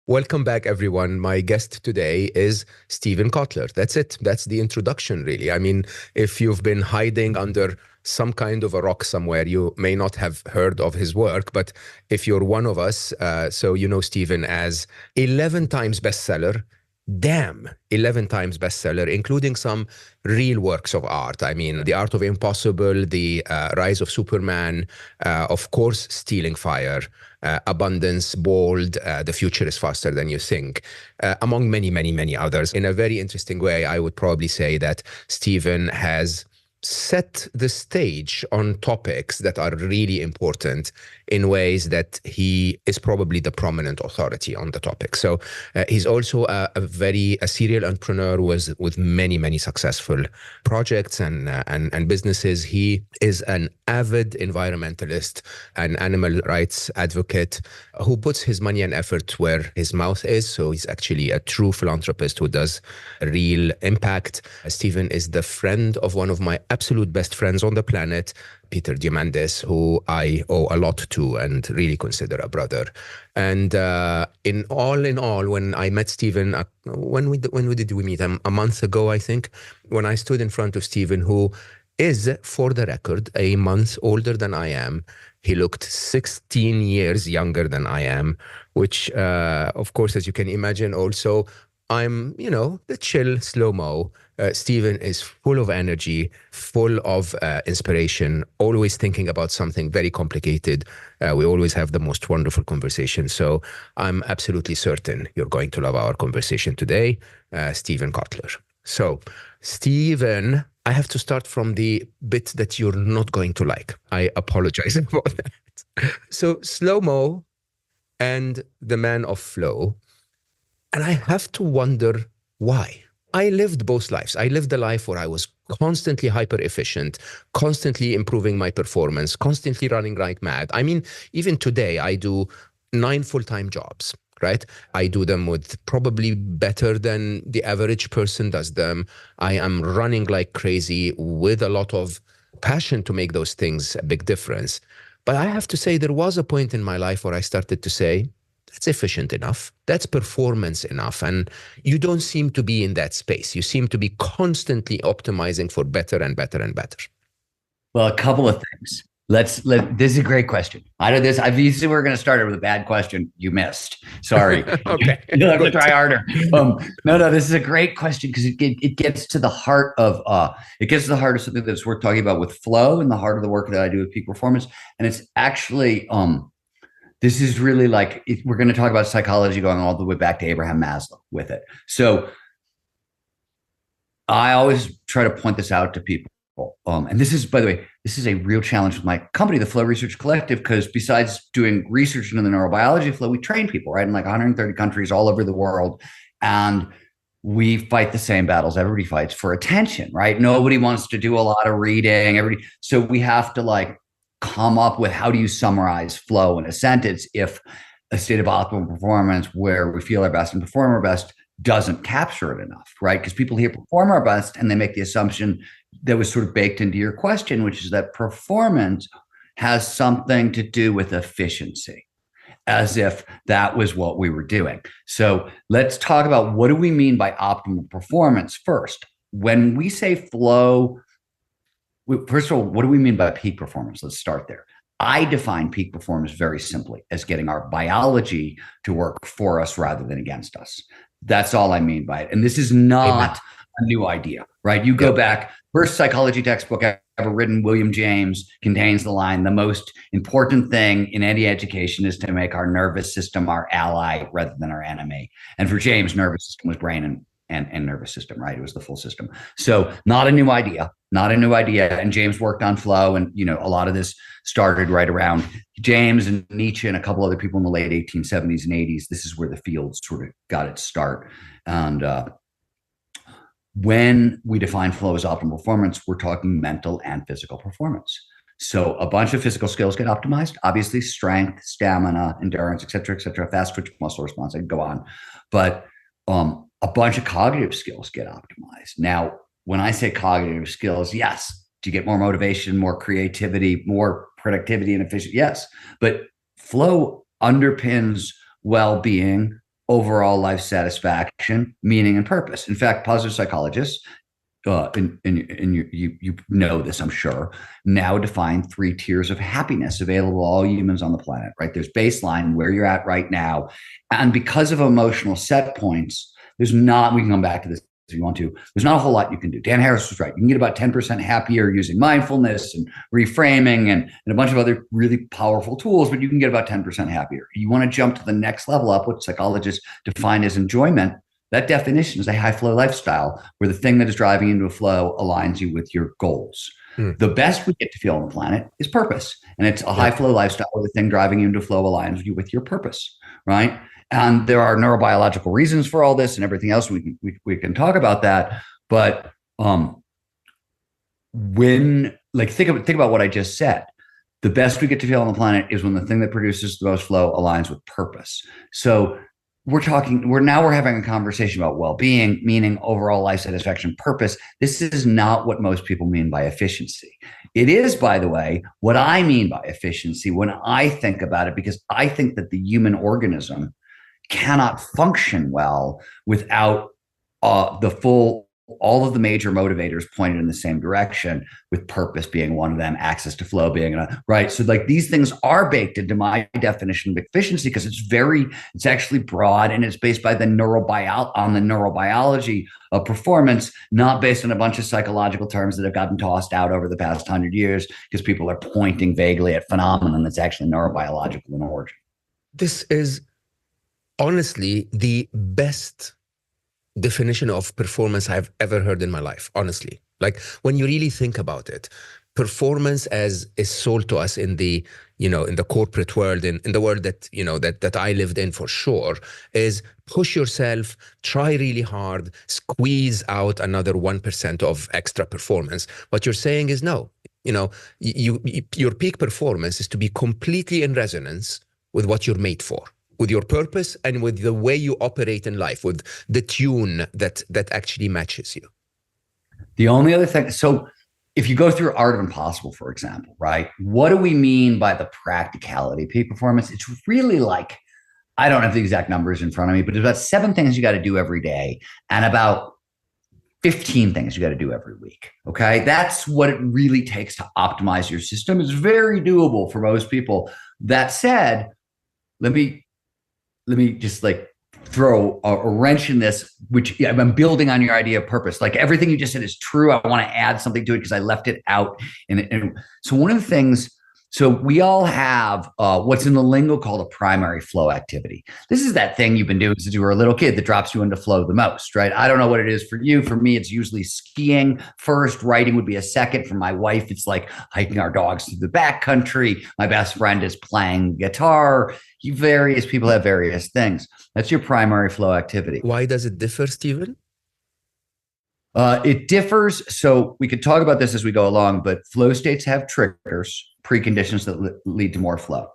Welcome back, everyone. My guest today is Steven Kotler. That's it. That's the introduction, really. I mean, if you've been hiding under some kind of a rock somewhere, you may not have heard of his work. But if you're one of us, so you know Steven as 11 times bestseller. Damn, 11 times bestseller, including some real works of art. I mean, The Art of Impossible, The Rise of Superman, of course, Stealing Fire, Abundance, Bold, The Future is Faster Than You Think, among many, many, many others. In a very interesting way, I would probably say that Steven has set the stage on topics that are really important in ways that he is probably the prominent authority on the topic. So he's also a serial entrepreneur with many, many successful projects and businesses. He is an avid environmentalist, an animal rights advocate who puts his money and effort where his mouth is. So he's actually a true philanthropist who does a real impact. Steven is the friend of one of my absolute best friends on the planet, Peter Diamandis, who I owe a lot to and really consider a brother. And in all, when I met Steven, when did we meet? A month ago, I think, when I stood in front of Steven, who is, for the record, a month older than I am. He looked 16 years younger than I am, which, of course, as you can imagine, also, I'm, the chill, slow-mo. Steven is full of energy, full of inspiration, always thinking about something very complicated. We always have the most wonderful conversation. So I'm absolutely certain you're going to love our conversation today, Steven Kotler. So, Steven, I have to start from the bit that you're not going to like. I apologize about that. So, slow-mo and the man of flow. And I have to wonder why. I lived both lives. I lived a life where I was constantly hyper efficient, constantly improving my performance, constantly running right mad. I mean, even today, I do 9 full-time jobs, right? I do them with probably better than the average person does them. I am running like crazy with a lot of passion to make those things a big difference. But I have to say, there was a point in my life where I started to say, that's efficient enough. That's performance enough. And you don't seem to be in that space. You seem to be constantly optimizing for better and better and better. Well, a couple of things. This is a great question. I know this. Obviously, we're going to start it with a bad question. You missed. Sorry. Okay. You'll have to try harder. No. This is a great question because it gets to the heart of something that's worth talking about with flow and the heart of the work that I do with peak performance. And it's actually this is really like, we're going to talk about psychology going all the way back to Abraham Maslow with it. So I always try to point this out to people. And this is, by the way, this is a real challenge with my company, the Flow Research Collective, because besides doing research into the neurobiology of flow, we train people, right? In like 130 countries all over the world. And we fight the same battles everybody fights for attention, right? Nobody wants to do a lot of reading. So we have to come up with, how do you summarize flow in a sentence if a state of optimal performance where we feel our best and perform our best doesn't capture it enough, right? Because people hear perform our best and they make the assumption that was sort of baked into your question, which is that performance has something to do with efficiency, as if that was what we were doing. So let's talk about, what do we mean by optimal performance first? When we say flow, first of all, what do we mean by peak performance? Let's start there. I define peak performance very simply as getting our biology to work for us rather than against us. That's all I mean by it. And this is not a new idea, right? You go back, first psychology textbook ever written, William James, contains the line, the most important thing in any education is to make our nervous system our ally rather than our enemy. And for James, nervous system was brain and nervous system, right? It was the full system. So not a new idea. And James worked on flow. And, a lot of this started right around James and Nietzsche and a couple other people in the late 1870s and 80s. This is where the field sort of got its start. And when we define flow as optimal performance, we're talking mental and physical performance. So a bunch of physical skills get optimized, obviously strength, stamina, endurance, et cetera, fast twitch muscle response. I can go on. But a bunch of cognitive skills get optimized. Now, when I say cognitive skills, yes, do you get more motivation, more creativity, more productivity and efficiency? Yes, but flow underpins well-being overall life satisfaction, meaning, and purpose. In fact, positive psychologists, and you know this, I'm sure, now define 3 tiers of happiness available to all humans on the planet, right? There's baseline, where you're at right now. And because of emotional set points, we can come back to this if you want to, there's not a whole lot you can do. Dan Harris was right. You can get about 10% happier using mindfulness and reframing and a bunch of other really powerful tools, but you can get about 10% happier. You want to jump to the next level up, what psychologists define as enjoyment. That definition is a high flow lifestyle where the thing that is driving you into a flow aligns you with your goals. The best we get to feel on the planet is purpose. And it's a high flow lifestyle where the thing driving you into flow aligns you with your purpose, right? And there are neurobiological reasons for all this and everything else. We can talk about that. But think about what I just said. The best we get to feel on the planet is when the thing that produces the most flow aligns with purpose. So we're having a conversation about well-being, meaning, overall life satisfaction, purpose. This is not what most people mean by efficiency. It is, by the way, what I mean by efficiency when I think about it, because I think that the human organism cannot function well without all of the major motivators pointed in the same direction, with purpose being one of them, access to flow being another, right? So like these things are baked into my definition of efficiency because it's actually broad and it's based by the neurobiology of performance, not based on a bunch of psychological terms that have gotten tossed out over the past 100 years because people are pointing vaguely at phenomenon that's actually neurobiological in origin. This is honestly the best definition of performance I've ever heard in my life, honestly. Like when you really think about it, performance as is sold to us in the, in the corporate world, in the world that, that I lived in for sure, is push yourself, try really hard, squeeze out another 1% of extra performance. What you're saying is no, your peak performance is to be completely in resonance with what you're made for, with your purpose and with the way you operate in life, with the tune that actually matches you. The only other thing, so if you go through Art of Impossible, for example, right? What do we mean by the practicality of peak performance? It's really like, I don't have the exact numbers in front of me, but it's about 7 things you got to do every day and about 15 things you got to do every week. Okay. That's what it really takes to optimize your system. It's very doable for most people. That said, let me just throw a wrench in this, which I'm building on your idea of purpose. Like everything you just said is true. I want to add something to it because I left it out. And so one of the things, so we all have what's in the lingo called a primary flow activity. This is that thing you've been doing since you were a little kid that drops you into flow the most, right? I don't know what it is for you. For me, it's usually skiing first, writing would be a second. For my wife, it's like hiking our dogs through the backcountry. My best friend is playing guitar. Various people have various things. That's your primary flow activity. Why does it differ, Steven? It differs. So we could talk about this as we go along, but flow states have triggers, preconditions that lead to more flow.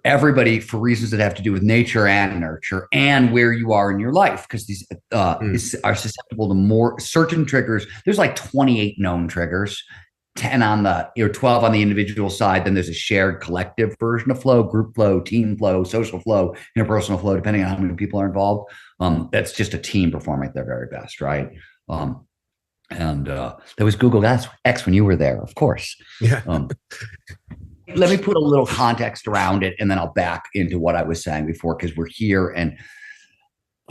Everybody, for reasons that have to do with nature and nurture and where you are in your life, because these are susceptible to more certain triggers. There's like 28 known triggers, 10 on the, 12 on the individual side. Then there's a shared collective version of flow, group flow, team flow, social flow, interpersonal flow, depending on how many people are involved. That's just a team performing at their very best, right? That was Google X when you were there, of course. Yeah. Let me put a little context around it, and then I'll back into what I was saying before, because we're here. And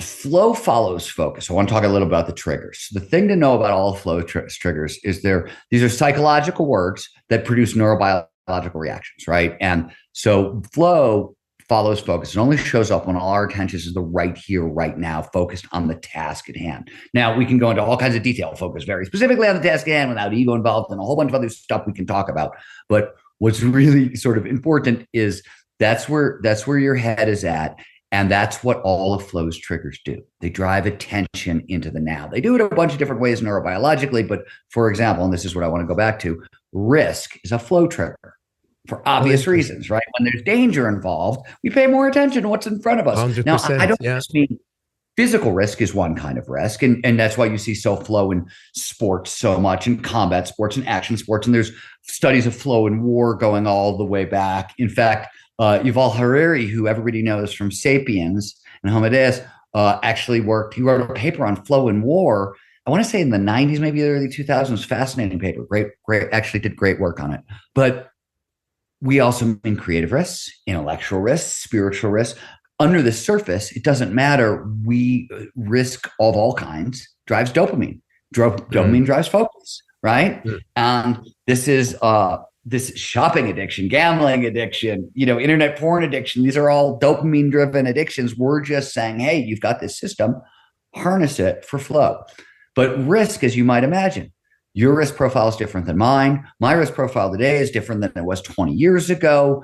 flow follows focus. I want to talk a little about the triggers. The thing to know about all flow triggers is these are psychological words that produce neurobiological reactions, right? And so flow follows focus. It only shows up when all our attention is the right here, right now, focused on the task at hand. Now, we can go into all kinds of detail, focus very specifically on the task at hand without ego involved and a whole bunch of other stuff we can talk about. But what's really sort of important is that's where your head is at. And that's what all of flow's triggers do. They drive attention into the now. They do it a bunch of different ways neurobiologically. But for example, and this is what I want to go back to, risk is a flow trigger for obvious reasons, right? When there's danger involved, we pay more attention to what's in front of us. 100%, now, I don't just mean physical risk is one kind of risk. And that's why you see flow in sports so much, in combat sports and action sports. And there's studies of flow in war going all the way back. In fact, Yuval Harari, who everybody knows from Sapiens and Homo Deus, actually worked. He wrote a paper on flow and war. I want to say in the 90s, maybe the early 2000s. Fascinating paper. Great, great. Actually, did great work on it. But we also mean creative risks, intellectual risks, spiritual risks. Under the surface, it doesn't matter. We risk of all kinds drives dopamine. Dopamine drives focus, right? And this is this shopping addiction, gambling addiction, internet porn addiction. These are all dopamine driven addictions. We're just saying, hey, you've got this system, harness it for flow. But risk, as you might imagine, your risk profile is different than mine. My risk profile today is different than it was 20 years ago.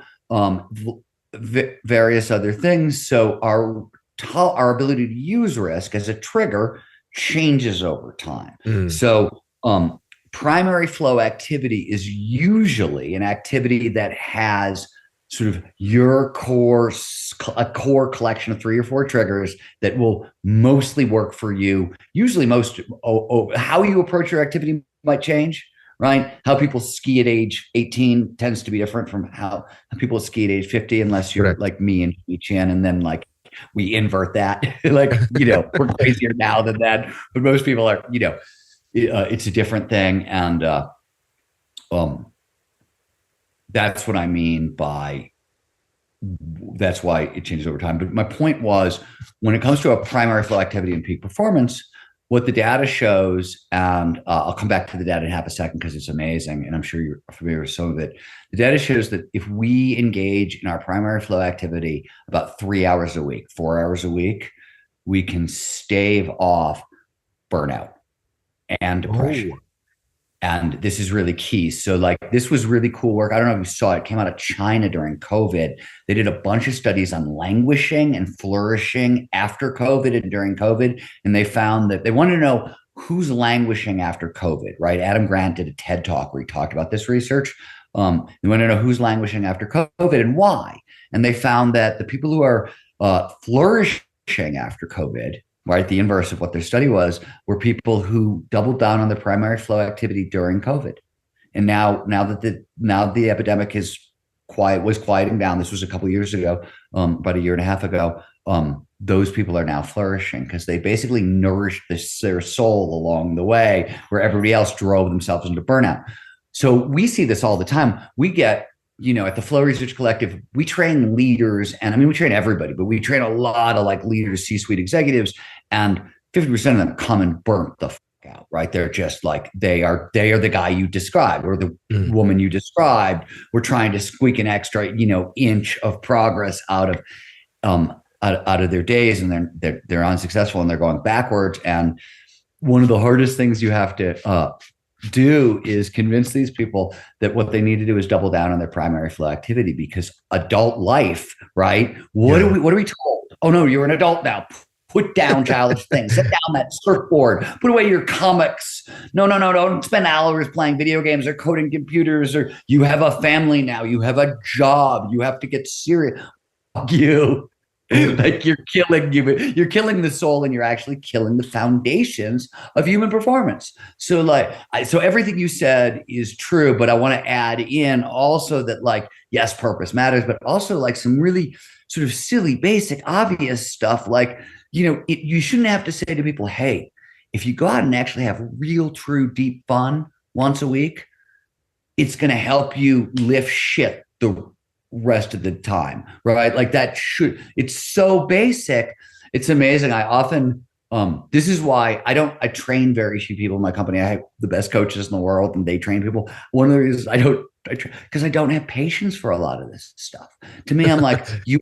Various other things. So our ability to use risk as a trigger changes over time. So primary flow activity is usually an activity that has sort of a core collection of 3 or 4 triggers that will mostly work for you. Usually how you approach your activity might change, right? How people ski at age 18 tends to be different from how people ski at age 50, unless you're like me and Chan, and then like we invert that. Like, we're crazier now than that, but most people are, it's a different thing. And that's what I mean by, that's why it changes over time. But my point was, when it comes to a primary flow activity and peak performance, what the data shows, and I'll come back to the data in half a second because it's amazing, and I'm sure you're familiar with some of it. The data shows that if we engage in our primary flow activity about 3 hours a week, 4 hours a week, we can stave off burnout and depression. And this is really key. So like, this was really cool work. I don't know if you saw it. It came out of China during COVID. They did a bunch of studies on languishing and flourishing after COVID and during COVID. And they found that they wanted to know who's languishing after COVID, right? Adam Grant did a TED talk where he talked about this research. They want to know who's languishing after COVID and why. And they found that the people who are flourishing after COVID, right, the inverse of what their study was, were people who doubled down on their primary flow activity during COVID. And now that the epidemic was quieting down, this was a couple of years ago, about a year and a half ago, those people are now flourishing because they basically nourished their soul along the way, where everybody else drove themselves into burnout. So we see this all the time. We get, at the Flow Research Collective, we train leaders, and I mean, we train everybody, but we train a lot of like leaders, C-suite executives, and 50% of them come and burnt the fuck out, right? They're just like, they are the guy you described or the woman you described. We're trying to squeak an extra, inch of progress out of their days, and they're unsuccessful and they're going backwards. And one of the hardest things you have to do is convince these people that what they need to do is double down on their primary flow activity, because adult life, right? What are we told? Oh no, you're an adult now. Put down childish things. Set down that surfboard. Put away your comics. No, don't spend hours playing video games or coding computers, or you have a family now. You have a job. You have to get serious. Fuck you. Like you're killing the soul, and you're actually killing the foundations of human performance. So so everything you said is true, but I want to add in also that, like, yes, purpose matters, but also like some really sort of silly, basic, obvious stuff. Like, you shouldn't have to say to people, hey, if you go out and actually have real, true, deep fun once a week, it's going to help you lift shit the rest of the time, right? Like it's so basic. It's amazing. I often, this is why I train very few people in my company. I have the best coaches in the world and they train people. One of the reasons because I don't have patience for a lot of this stuff. To me, I'm like, you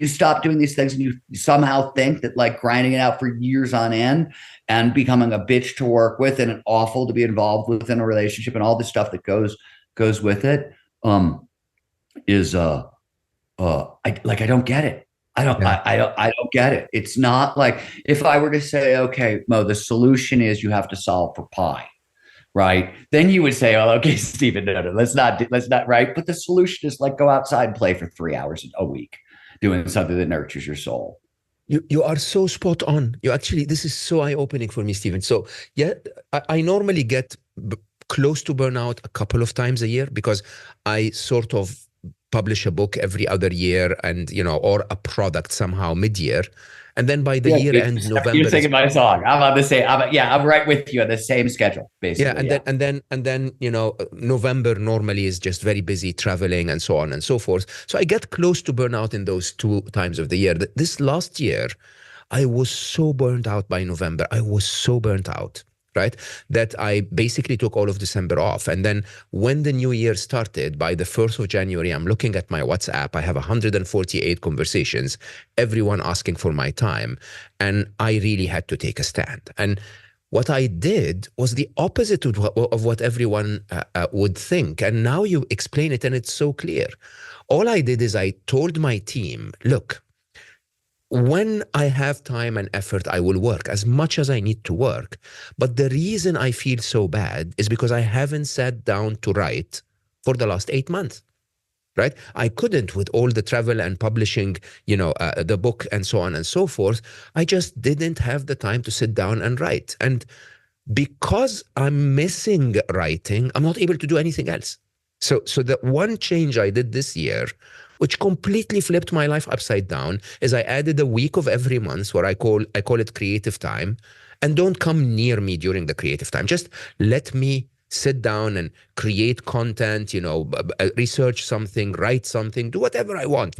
stop doing these things and you somehow think that like grinding it out for years on end and becoming a bitch to work with and an awful to be involved with in a relationship and all the stuff that goes with it is I don't get it. I don't get it. It's not like if I were to say, okay, Mo, the solution is you have to solve for pi. Right. Then you would say, oh, okay, Steven, no, let's not, right. But the solution is like go outside and play for 3 hours a week, doing something that nurtures your soul. You are so spot on. This is so eye-opening for me, Steven. So yeah, I normally get close to burnout a couple of times a year because I sort of publish a book every other year and, or a product somehow mid-year. And then by the year end, You're November singing my song. I'm on the same. I'm right with you on the same schedule, yeah, basically. and then November normally is just very busy traveling and so on and so forth. So I get close to burnout in those 2 times of the year. This last year, I was so burnt out by November. I was so burnt out, right? That I basically took all of December off. And then when the new year started, by the 1st of January, I'm looking at my WhatsApp. I have 148 conversations, everyone asking for my time. And I really had to take a stand. And what I did was the opposite of what everyone would think. And now you explain it and it's so clear. All I did is I told my team, look, when I have time and effort, I will work as much as I need to work. But the reason I feel so bad is because I haven't sat down to write for the last 8 months. Right? I couldn't with all the travel and publishing, the book and so on and so forth. I just didn't have the time to sit down and write. And because I'm missing writing, I'm not able to do anything else. So the one change I did this year, which completely flipped my life upside down, is I added a week of every month where I call it creative time. And don't come near me during the creative time. Just let me sit down and create content, research something, write something, do whatever I want,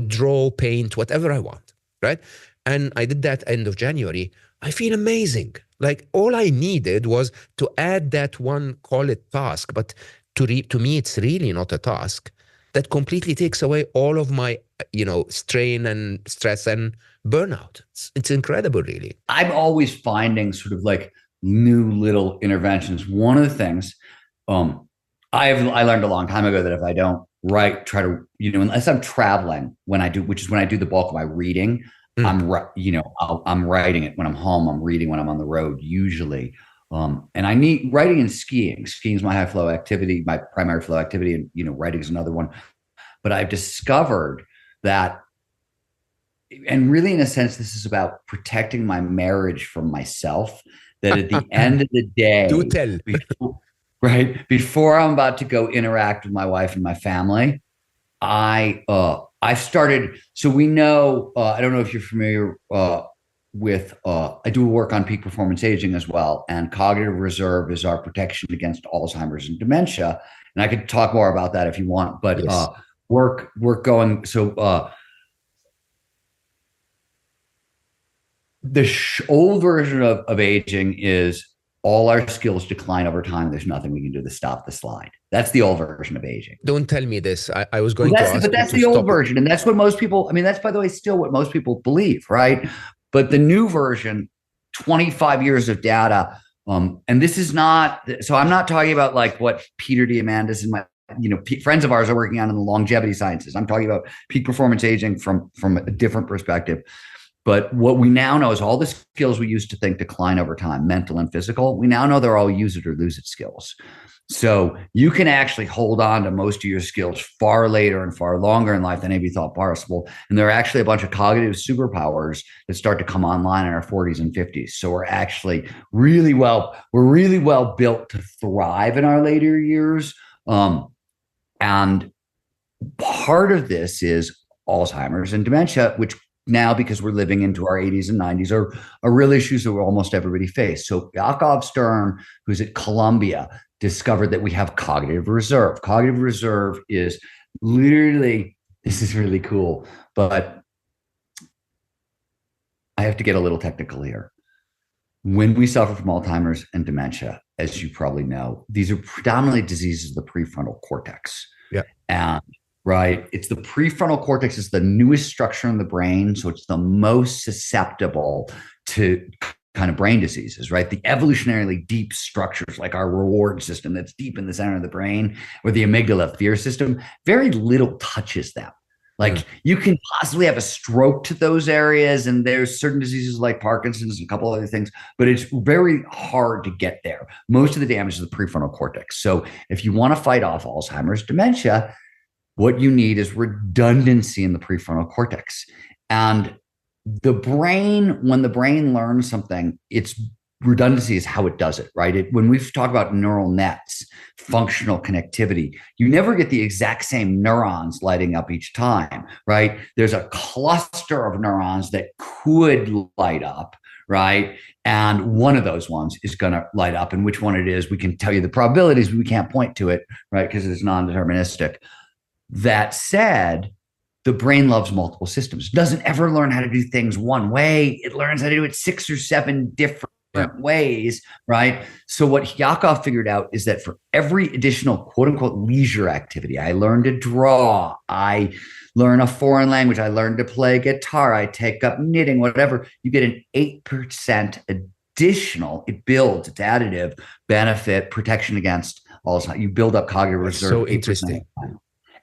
draw, paint, whatever I want, right? And I did that end of January. I feel amazing. Like all I needed was to add that one, call it task, but to me, it's really not a task. That completely takes away all of my, strain and stress and burnout. It's incredible, really. I'm always finding sort of like new little interventions. One of the things I learned a long time ago that if I don't try to, unless I'm traveling which is when I do the bulk of my reading, I'm writing it when I'm home, I'm reading when I'm on the road usually. And I need writing and skiing. Skiing is my high flow activity, my primary flow activity, and writing is another one. But I've discovered that, and really in a sense, this is about protecting my marriage from myself. That at the end of the day, do tell. Before I'm about to go interact with my wife and my family, I started. So we know. I don't know if you're familiar with. I do work on peak performance aging as well, and cognitive reserve is our protection against Alzheimer's and dementia. And I could talk more about that if you want. But yes. Work going. So. The old version of aging is all our skills decline over time. There's nothing we can do to stop the slide. That's the old version of aging. Don't tell me this. I was going to ask. But that's the old version. And that's what most people, that's, by the way, still what most people believe, right? But the new version, 25 years of data, and this is not, so I'm not talking about like what Peter Diamandis and my, friends of ours are working on in the longevity sciences. I'm talking about peak performance aging from a different perspective. But what we now know is all the skills we used to think decline over time, mental and physical, we now know they're all use it or lose it skills. So you can actually hold on to most of your skills far later and far longer in life than maybe thought possible. And there are actually a bunch of cognitive superpowers that start to come online in our 40s and 50s. So we're actually really well built to thrive in our later years. And part of this is Alzheimer's and dementia, which now, because we're living into our 80s and 90s, are real issues that almost everybody face. So Yaakov Stern, who's at Columbia, discovered that we have cognitive reserve. Cognitive reserve is literally, this is really cool, but I have to get a little technical here. When we suffer from Alzheimer's and dementia, as you probably know, these are predominantly diseases of the prefrontal cortex. Yeah. And it's the prefrontal cortex is the newest structure in the brain. So it's the most susceptible to kind of brain diseases, right? The evolutionarily deep structures like our reward system that's deep in the center of the brain, or the amygdala fear system, very little touches them. Like you can possibly have a stroke to those areas, and there's certain diseases like Parkinson's and a couple other things, but it's very hard to get there. Most of the damage is the prefrontal cortex. So if you want to fight off Alzheimer's, dementia, what you need is redundancy in the prefrontal cortex. And the brain, when the brain learns something, it's redundancy is how it does it, right? When we talk about neural nets, functional connectivity, you never get the exact same neurons lighting up each time, right? There's a cluster of neurons that could light up, right? And one of those ones is going to light up. And which one it is, we can tell you the probabilities, but we can't point to it, right? Because it's non-deterministic. That said, the brain loves multiple systems. It doesn't ever learn how to do things one way. It learns how to do it 6 or 7 different ways, right? So what Yakov figured out is that for every additional quote unquote leisure activity, I learn to draw, I learn a foreign language, I learn to play guitar, I take up knitting, whatever, you get an 8% additional, it builds, it's additive benefit, protection against Alzheimer's. You build up cognitive reserve. So interesting.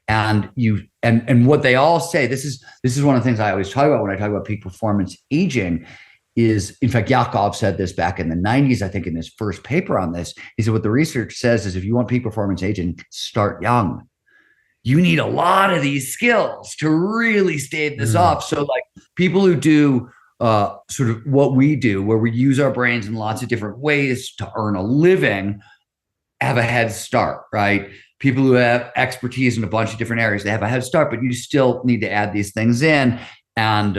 And and what they all say, this is one of the things I always talk about when I talk about peak performance aging, is, in fact, Yakov said this back in the 90s, I think, in his first paper on this. He said, what the research says is if you want peak performance aging, start young. You need a lot of these skills to really stave this off. So like people who do sort of what we do, where we use our brains in lots of different ways to earn a living, have a head start, right? People who have expertise in a bunch of different areas, they have a head start, but you still need to add these things in. And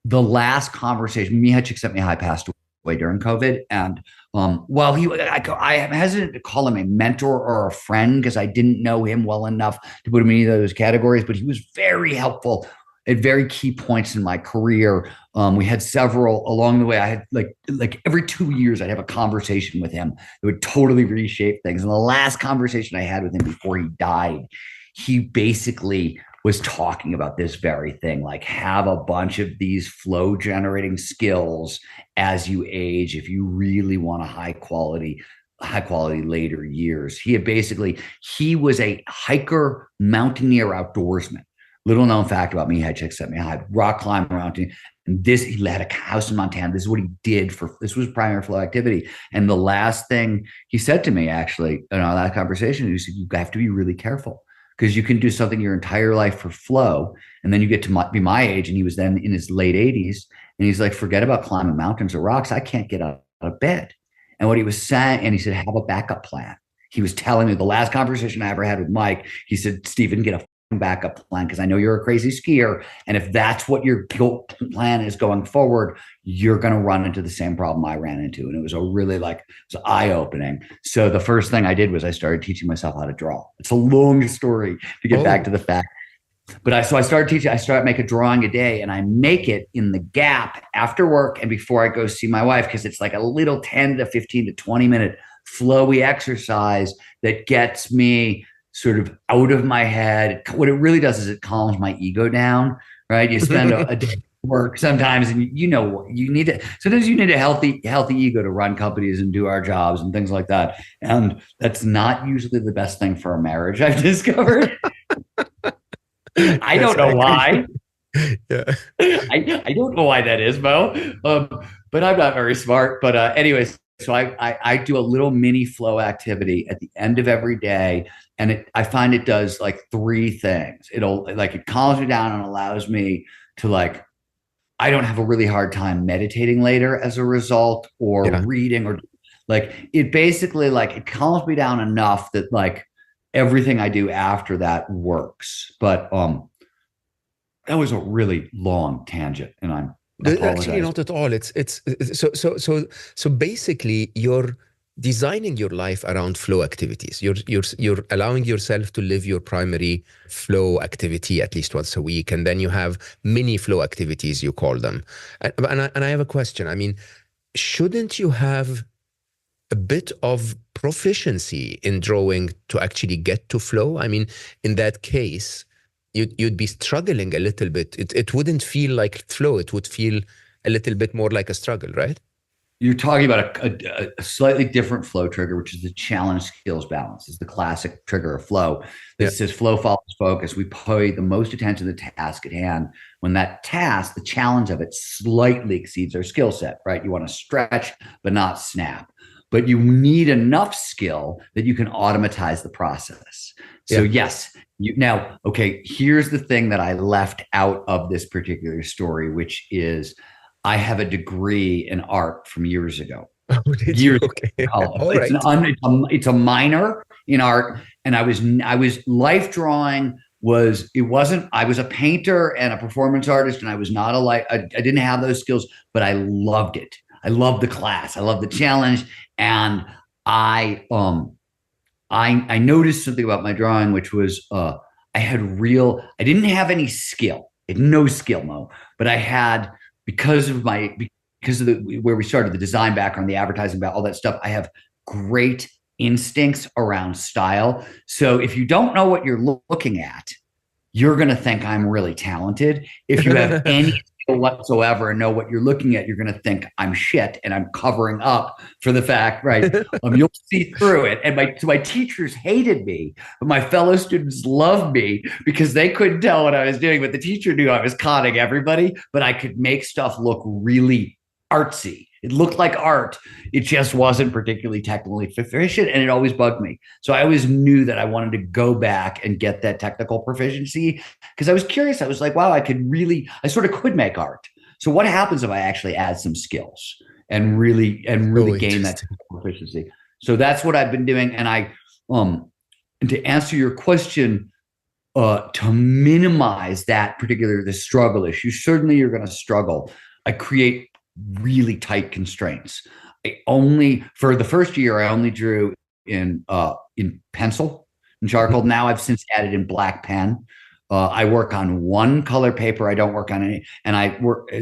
the last conversation, Mihai Csikszentmihalyi passed away during COVID. And while I am hesitant to call him a mentor or a friend because I didn't know him well enough to put him in either of those categories, but he was very helpful at very key points in my career. We had several along the way. I had like every 2 years, I'd have a conversation with him that would totally reshape things. And the last conversation I had with him before he died, he basically was talking about this very thing, like have a bunch of these flow generating skills as you age, if you really want a high quality later years. He was a hiker, mountaineer, outdoorsman. Little known fact about Mihai Csikszentmihalyi, rock climber, mountain. And he had a house in Montana. This is what he did this was primary flow activity. And the last thing he said to me, actually, in our last conversation, he said, you have to be really careful, because you can do something your entire life for flow, and then you get to be my age, and he was then in his late 80s, and he's like, forget about climbing mountains or rocks. I can't get out of bed. And what he was saying, and he said, have a backup plan. He was telling me the last conversation I ever had with Mike, he said, Steven, get a backup plan, because I know you're a crazy skier, and if that's what your plan is going forward, you're going to run into the same problem I ran into. And it was it was eye-opening. So the first thing I did was I started teaching myself how to draw. It's a long story to get back to the fact. But I started teaching. I started making a drawing a day, and I make it in the gap after work and before I go see my wife, because it's like a little 10 to 15 to 20 minute flowy exercise that gets me sort of out of my head. What it really does is it calms my ego down, right? You spend a day at work sometimes, and sometimes you need a healthy ego to run companies and do our jobs and things like that. And that's not usually the best thing for a marriage, I've discovered. I don't know why. Yeah. I don't know why that is, Mo. But I'm not very smart. But anyways, so I do a little mini flow activity at the end of every day. And I find it does like 3 things. It calms me down and allows me to I don't have a really hard time meditating later as a result, or reading, or it basically it calms me down enough that everything I do after that works. But that was a really long tangent, and I apologize. Actually, not at all. It's so basically you're designing your life around flow activities. You're allowing yourself to live your primary flow activity at least once a week, and then you have mini flow activities, you call them. And I have a question. I mean, shouldn't you have a bit of proficiency in drawing to actually get to flow? I mean, in that case, you'd be struggling a little bit. It wouldn't feel like flow. It would feel a little bit more like a struggle, right? You're talking about a slightly different flow trigger, which is the challenge skills balance. It's the classic trigger of flow. This says flow follows focus. We pay the most attention to the task at hand. When that task, the challenge of it, slightly exceeds our skill set, right? You want to stretch, but not snap. But you need enough skill that you can automatize the process. So yes, okay, here's the thing that I left out of this particular story, which is I have a degree in art from years ago. Oh, did you? Years Okay. ago. College. All right. It's a minor in art, and I was life drawing was it wasn't I was a painter and a performance artist, and I was not a like I didn't have those skills, but I loved it. I loved the class. I loved the challenge, and I um I noticed something about my drawing, which was I didn't have any skill. I had no skill, Mo, but I had because of the where we started, the design background, the advertising about all that stuff, I have great instincts around style. So if you don't know what you're looking at, you're going to think I'm really talented. If you have any skill whatsoever and know what you're looking at, you're going to think I'm shit and I'm covering up for the fact, right? You'll see through it. And my teachers hated me, but my fellow students loved me because they couldn't tell what I was doing. But the teacher knew I was conning everybody, but I could make stuff look really artsy. It looked like art. It just wasn't particularly technically proficient, and it always bugged me. So I always knew that I wanted to go back and get that technical proficiency because I was curious. I was like, wow, I sort of could make art. So what happens if I actually add some skills and really gain that proficiency? So that's what I've been doing. And and to answer your question, to minimize the struggle issue, certainly you're going to struggle. I create really tight constraints. For the first year, I only drew in pencil and charcoal. Now I've since added in black pen. I work on one color paper. I don't work on any, and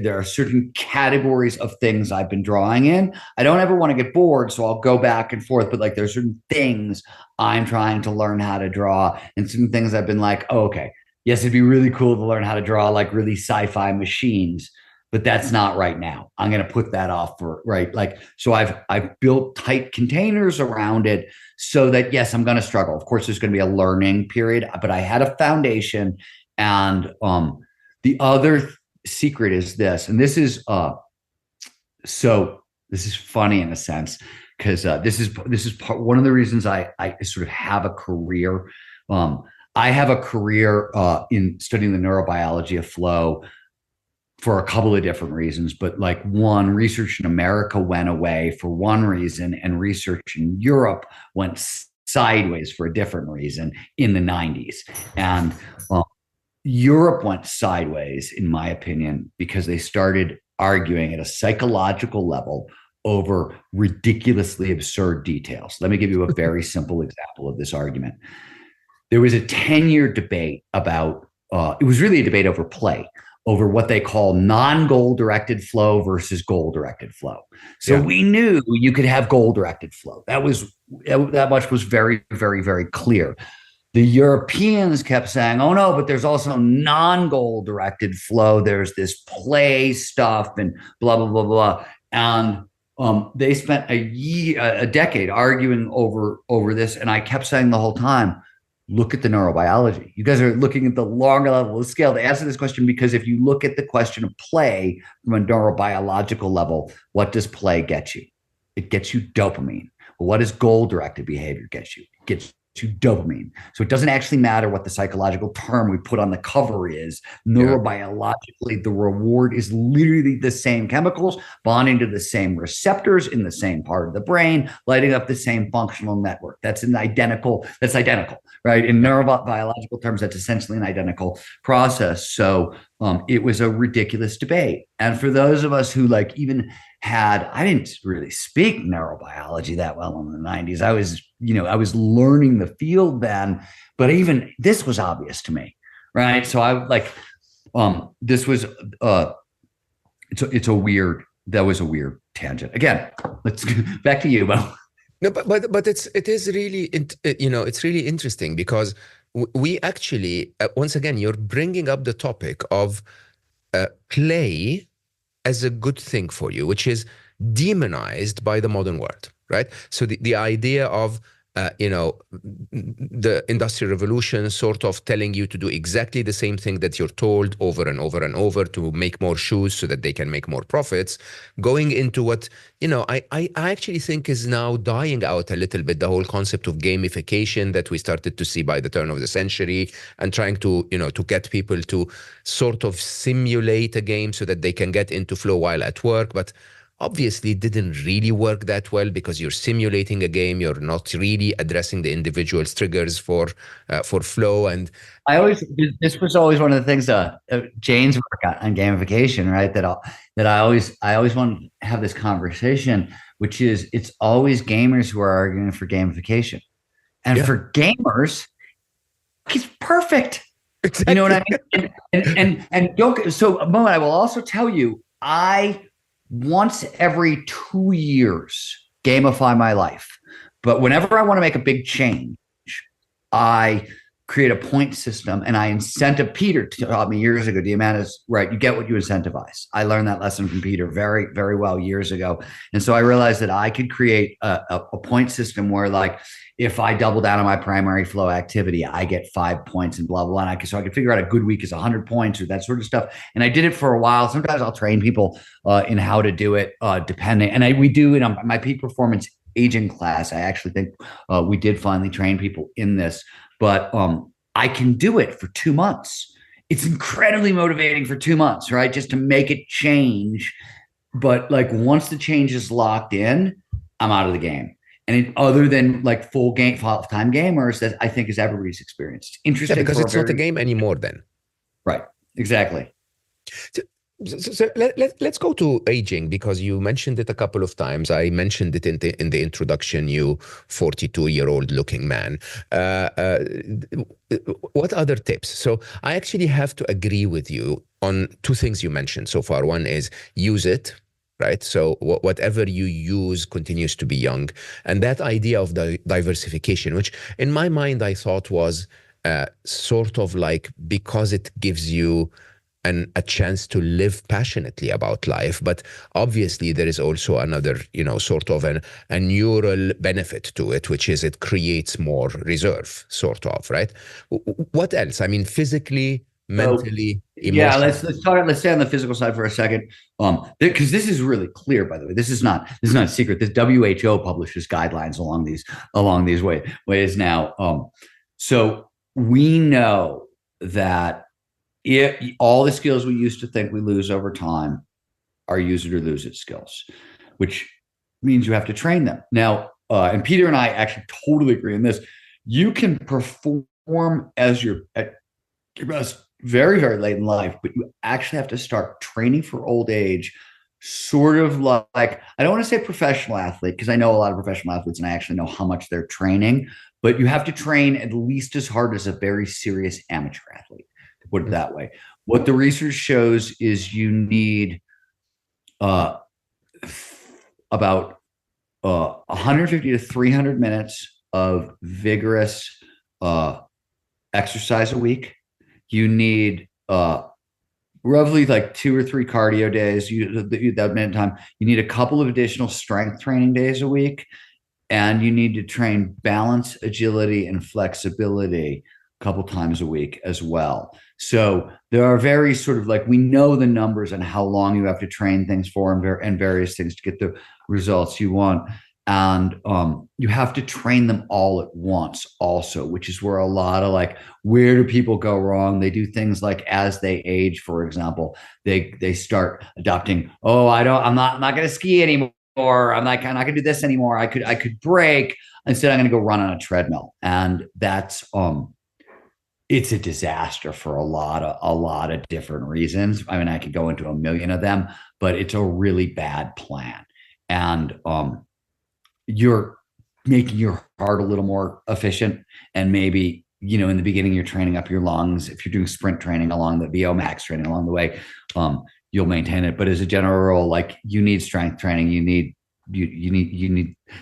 there are certain categories of things I've been drawing in. I don't ever want to get bored, so I'll go back and forth, but like there's certain things I'm trying to learn how to draw, and certain things I've been like, oh, okay, yes, it'd be really cool to learn how to draw like really sci-fi machines, but that's not right now. I'm going to put that off for right. Like, so I've built tight containers around it so that, yes, I'm going to struggle. Of course, there's going to be a learning period, but I had a foundation. And the other secret is this, and this is funny in a sense, because this is one of the reasons I sort of have a career. I have a career in studying the neurobiology of flow for a couple of different reasons, but like one, research in America went away for one reason, and research in Europe went sideways for a different reason in the 90s. And Europe went sideways, in my opinion, because they started arguing at a psychological level over ridiculously absurd details. Let me give you a very simple example of this argument. There was a 10-year debate about, it was really a debate over play, over what they call non-goal directed flow versus goal directed flow. So we knew you could have goal directed flow. That much was very, very, very clear. The Europeans kept saying, oh no, but there's also non-goal directed flow. There's this play stuff and blah, blah, blah, blah. And they spent a decade arguing over this. And I kept saying the whole time, look at the neurobiology. You guys are looking at the longer level of scale to answer this question, because if you look at the question of play from a neurobiological level, what does play get you? It gets you dopamine. Well, what does goal-directed behavior get you? It gets you dopamine. So it doesn't actually matter what the psychological term we put on the cover is. Neurobiologically, the reward is literally the same chemicals bonding to the same receptors in the same part of the brain, lighting up the same functional network. That's identical, right? In neurobiological terms, that's essentially an identical process. So it was a ridiculous debate. And for those of us who I didn't really speak neurobiology that well in the 90s. I was learning the field then, but even this was obvious to me, right? So this was that was a weird tangent. Again, let's back to you, Mo. No, but it is really it's really interesting because we actually once again you're bringing up the topic of play as a good thing for you, which is demonized by the modern world, right? So the idea of the Industrial Revolution sort of telling you to do exactly the same thing that you're told over and over and over to make more shoes so that they can make more profits, going into what, I actually think is now dying out a little bit, the whole concept of gamification that we started to see by the turn of the century, and trying to, to get people to sort of simulate a game so that they can get into flow while at work. But obviously it didn't really work that well, because you're simulating a game, you're not really addressing the individual's triggers for flow. And this was always one of the things Jane's work on gamification, right? That I always want to have this conversation, which is it's always gamers who are arguing for gamification, and for gamers, it's perfect. Exactly. You know what I mean? And don't. So, Mo, I will also tell you, once every 2 years gamify my life. But whenever I want to make a big change, I create a point system, and I incentive. Peter taught me years ago, Diamant is right. You get what you incentivize. I learned that lesson from Peter very, very well years ago. And so I realized that I could create a point system where, like, if I double down on my primary flow activity, I get 5 points and blah, blah, blah. And so I could figure out a good week is 100 points or that sort of stuff. And I did it for a while. Sometimes I'll train people in how to do it, depending. And we do in my peak performance aging class. I actually think we did finally train people in this. But I can do it for 2 months. It's incredibly motivating for 2 months, right? Just to make it change. But like once the change is locked in, I'm out of the game. And other than like full-time gamers, that I think is everybody's experience. It's interesting. Yeah, because it's not a game anymore then. Right. Exactly. So let's go to aging, because you mentioned it a couple of times. I mentioned it in the introduction, you 42-year-old looking man. What other tips? So I actually have to agree with you on 2 things you mentioned so far. One is use it, right? So whatever you use continues to be young. And that idea of the diversification, which in my mind I thought was sort of like, because it gives you a chance to live passionately about life. But obviously there is also another, sort of a neural benefit to it, which is it creates more reserve, sort of, right? What else? I mean, physically, mentally, emotionally. Yeah, let's stay on the physical side for a second. Because this is really clear, by the way. This is not a secret. The WHO publishes guidelines along these ways now. So we know that all the skills we used to think we lose over time are use it or lose it skills, which means you have to train them. Now, and Peter and I actually totally agree on this. You can perform at your best very, very late in life, but you actually have to start training for old age, sort of like, I don't want to say professional athlete, because I know a lot of professional athletes and I actually know how much they're training, but you have to train at least as hard as a very serious amateur athlete. Put it that way. What the research shows is you need about 150 to 300 minutes of vigorous exercise a week. You need roughly like 2 or 3 cardio days. That minute time. You need a couple of additional strength training days a week, and you need to train balance, agility, and flexibility a couple times a week as well. So there are very sort of like, we know the numbers and how long you have to train things for and various things to get the results you want. And you have to train them all at once also, which is where a lot of like, where do people go wrong? They do things like, as they age, for example, they start adopting, I'm not going to ski anymore. I'm not going to do this anymore. I could break. Instead, I'm going to go run on a treadmill. And that's, it's a disaster for a lot of different reasons. I mean, I could go into a million of them, but it's a really bad plan. And you're making your heart a little more efficient. And maybe, in the beginning, you're training up your lungs. If you're doing sprint training along the VO max training along the way, you'll maintain it. But as a general rule, like, you need strength training. You need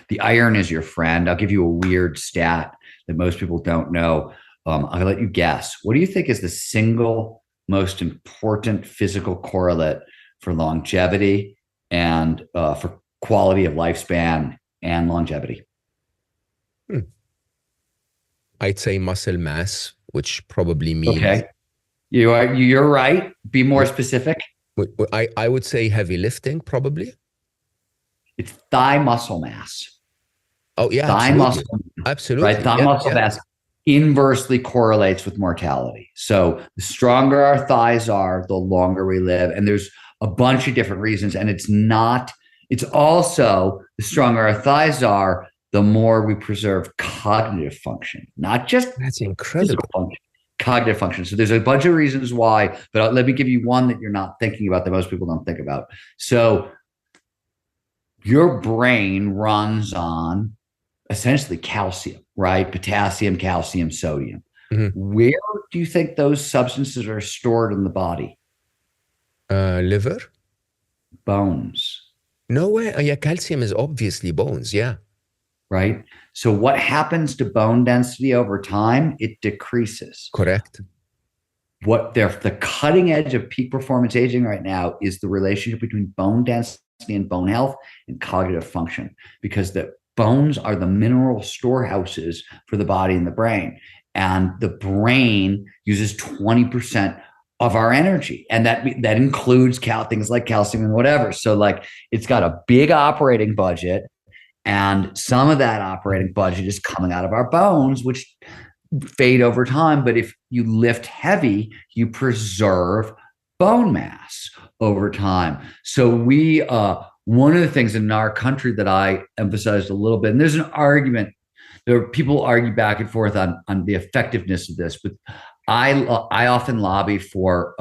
the iron is your friend. I'll give you a weird stat that most people don't know. I'll let you guess. What do you think is the single most important physical correlate for longevity and for quality of lifespan and longevity? I'd say muscle mass, which probably means Okay. You're right. Be more specific. I would say heavy lifting, probably. It's thigh muscle mass. Oh yeah, Thigh muscle, absolutely. right? Absolutely. Thigh Yeah, muscle yeah. mass inversely correlates with mortality. So the stronger our thighs are, the longer we live. And there's a bunch of different reasons. And it's also the stronger our thighs are, the more we preserve cognitive function, not just That's physical incredible. function, cognitive function. So there's a bunch of reasons why, but let me give you one that you're not thinking about that most people don't think about. So your brain runs on essentially calcium, right? Potassium, calcium, sodium. Hmm. Where do you think those substances are stored in the body? Liver? Bones, No way. Oh, yeah, calcium is obviously bones. Yeah, right? So what happens to bone density over time? It decreases. correct. The cutting edge of peak performance aging right now is the relationship between bone density and bone health and cognitive function, because the bones are the mineral storehouses for the body and the brain. And the brain uses 20% of our energy. And that includes things like calcium and whatever. So like it's got a big operating budget. And some of that operating budget is coming out of our bones, which fade over time. But if you lift heavy, you preserve bone mass over time. So one of the things in our country that I emphasized a little bit, and there's an argument, there are people argue back and forth on the effectiveness of this, but I often lobby for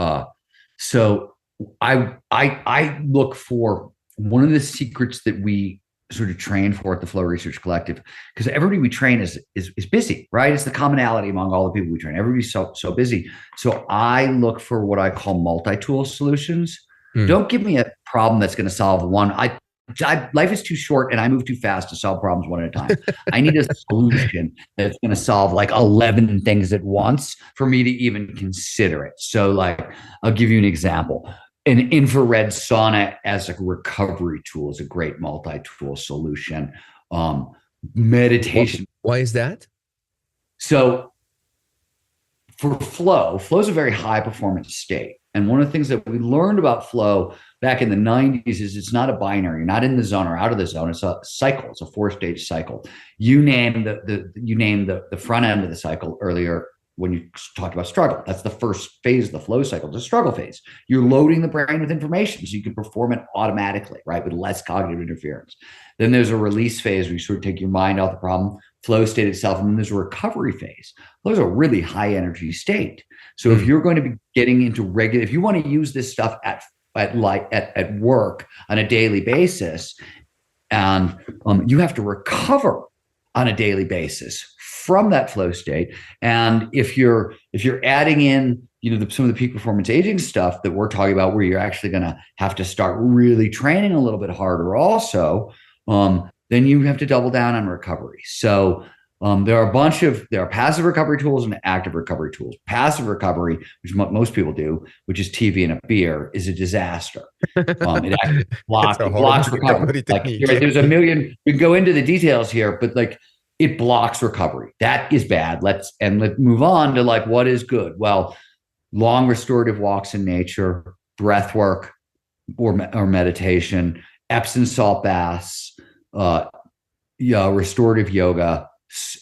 so I look for one of the secrets that we sort of train for at the Flow Research Collective, because everybody we train is busy, right? It's the commonality among all the people we train. Everybody's so busy. So I look for what I call multi-tool solutions. Mm. Don't give me a problem that's going to solve one. Life is too short and I move too fast to solve problems one at a time. I need a solution that's going to solve like 11 things at once for me to even consider it. So like, I'll give you an example. An infrared sauna as a recovery tool is a great multi-tool solution. Meditation. Why is that? So for flow is a very high performance state. And one of the things that we learned about flow back in the 90s is it's not a binary. You're not in the zone or out of the zone. It's a cycle. It's a 4-stage cycle. You named the front end of the cycle earlier when you talked about struggle. That's the first phase of the flow cycle, the struggle phase. You're loading the brain with information so you can perform it automatically, right? With less cognitive interference. Then there's a release phase where you sort of take your mind off the problem, flow state itself. And then there's a recovery phase. Flow is a really high energy state. So if you're going to be getting into if you want to use this stuff at work on a daily basis, and you have to recover on a daily basis from that flow state. And if you're adding in, some of the peak performance aging stuff that we're talking about, where you're actually going to have to start really training a little bit harder also, then you have to double down on recovery. So there are passive recovery tools and active recovery tools. Passive recovery, which most people do, which is TV and a beer, is a disaster. It actually blocks recovery. There's a million. We can go into the details here, but like it blocks recovery. That is bad. Let's move on to like what is good. Well, long restorative walks in nature, breath work, or meditation, Epsom salt baths, restorative yoga.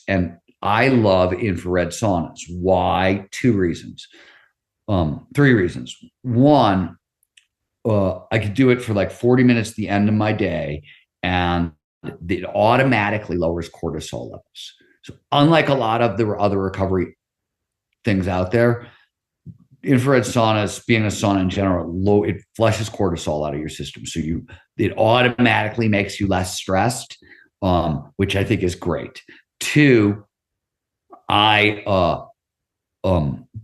And I love infrared saunas. Why? 2 reasons. 3 reasons. One, I could do it for like 40 minutes at the end of my day, and it automatically lowers cortisol levels. So unlike a lot of the other recovery things out there, infrared saunas, being a sauna in general, it flushes cortisol out of your system. So it automatically makes you less stressed, which I think is great. 2, I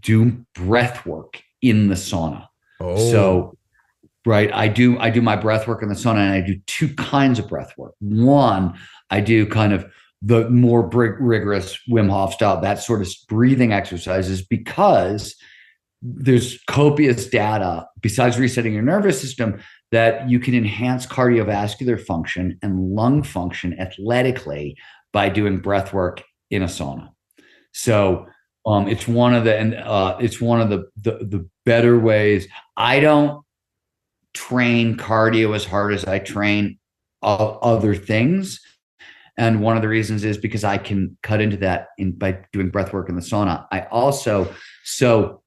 do breath work in the sauna. Oh. So, right, I do my breath work in the sauna, and I do 2 kinds of breath work. One, I do kind of the more rigorous Wim Hof style, that sort of breathing exercises, because there's copious data, besides resetting your nervous system, that you can enhance cardiovascular function and lung function athletically by doing breath work in a sauna. So it's one of the better ways. I don't train cardio as hard as I train other things. And one of the reasons is because I can cut into that by doing breath work in the sauna. I also, so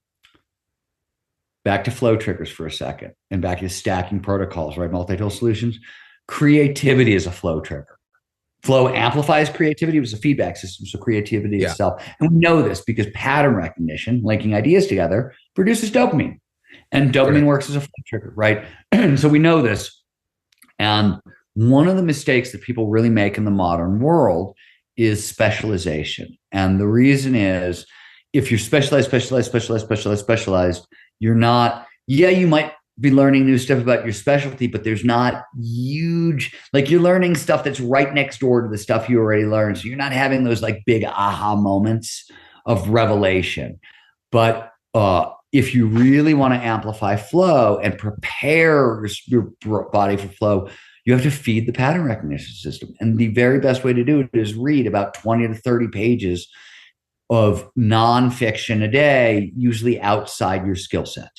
back to flow triggers for a second and back to stacking protocols, right? Multi-tool solutions. Creativity is a flow trigger. Flow amplifies creativity. It was a feedback system. So creativity itself. And we know this because pattern recognition, linking ideas together, produces dopamine. And dopamine works as a flow trigger, right? So we know this. And one of the mistakes that people really make in the modern world is specialization. And the reason is if you're specialized, you're not, you might be learning new stuff about your specialty, but there's not huge, like you're learning stuff that's right next door to the stuff you already learned. So you're not having those like big aha moments of revelation. But if you really want to amplify flow and prepare your body for flow, you have to feed the pattern recognition system. And the very best way to do it is read about 20 to 30 pages of nonfiction a day, usually outside your skill set.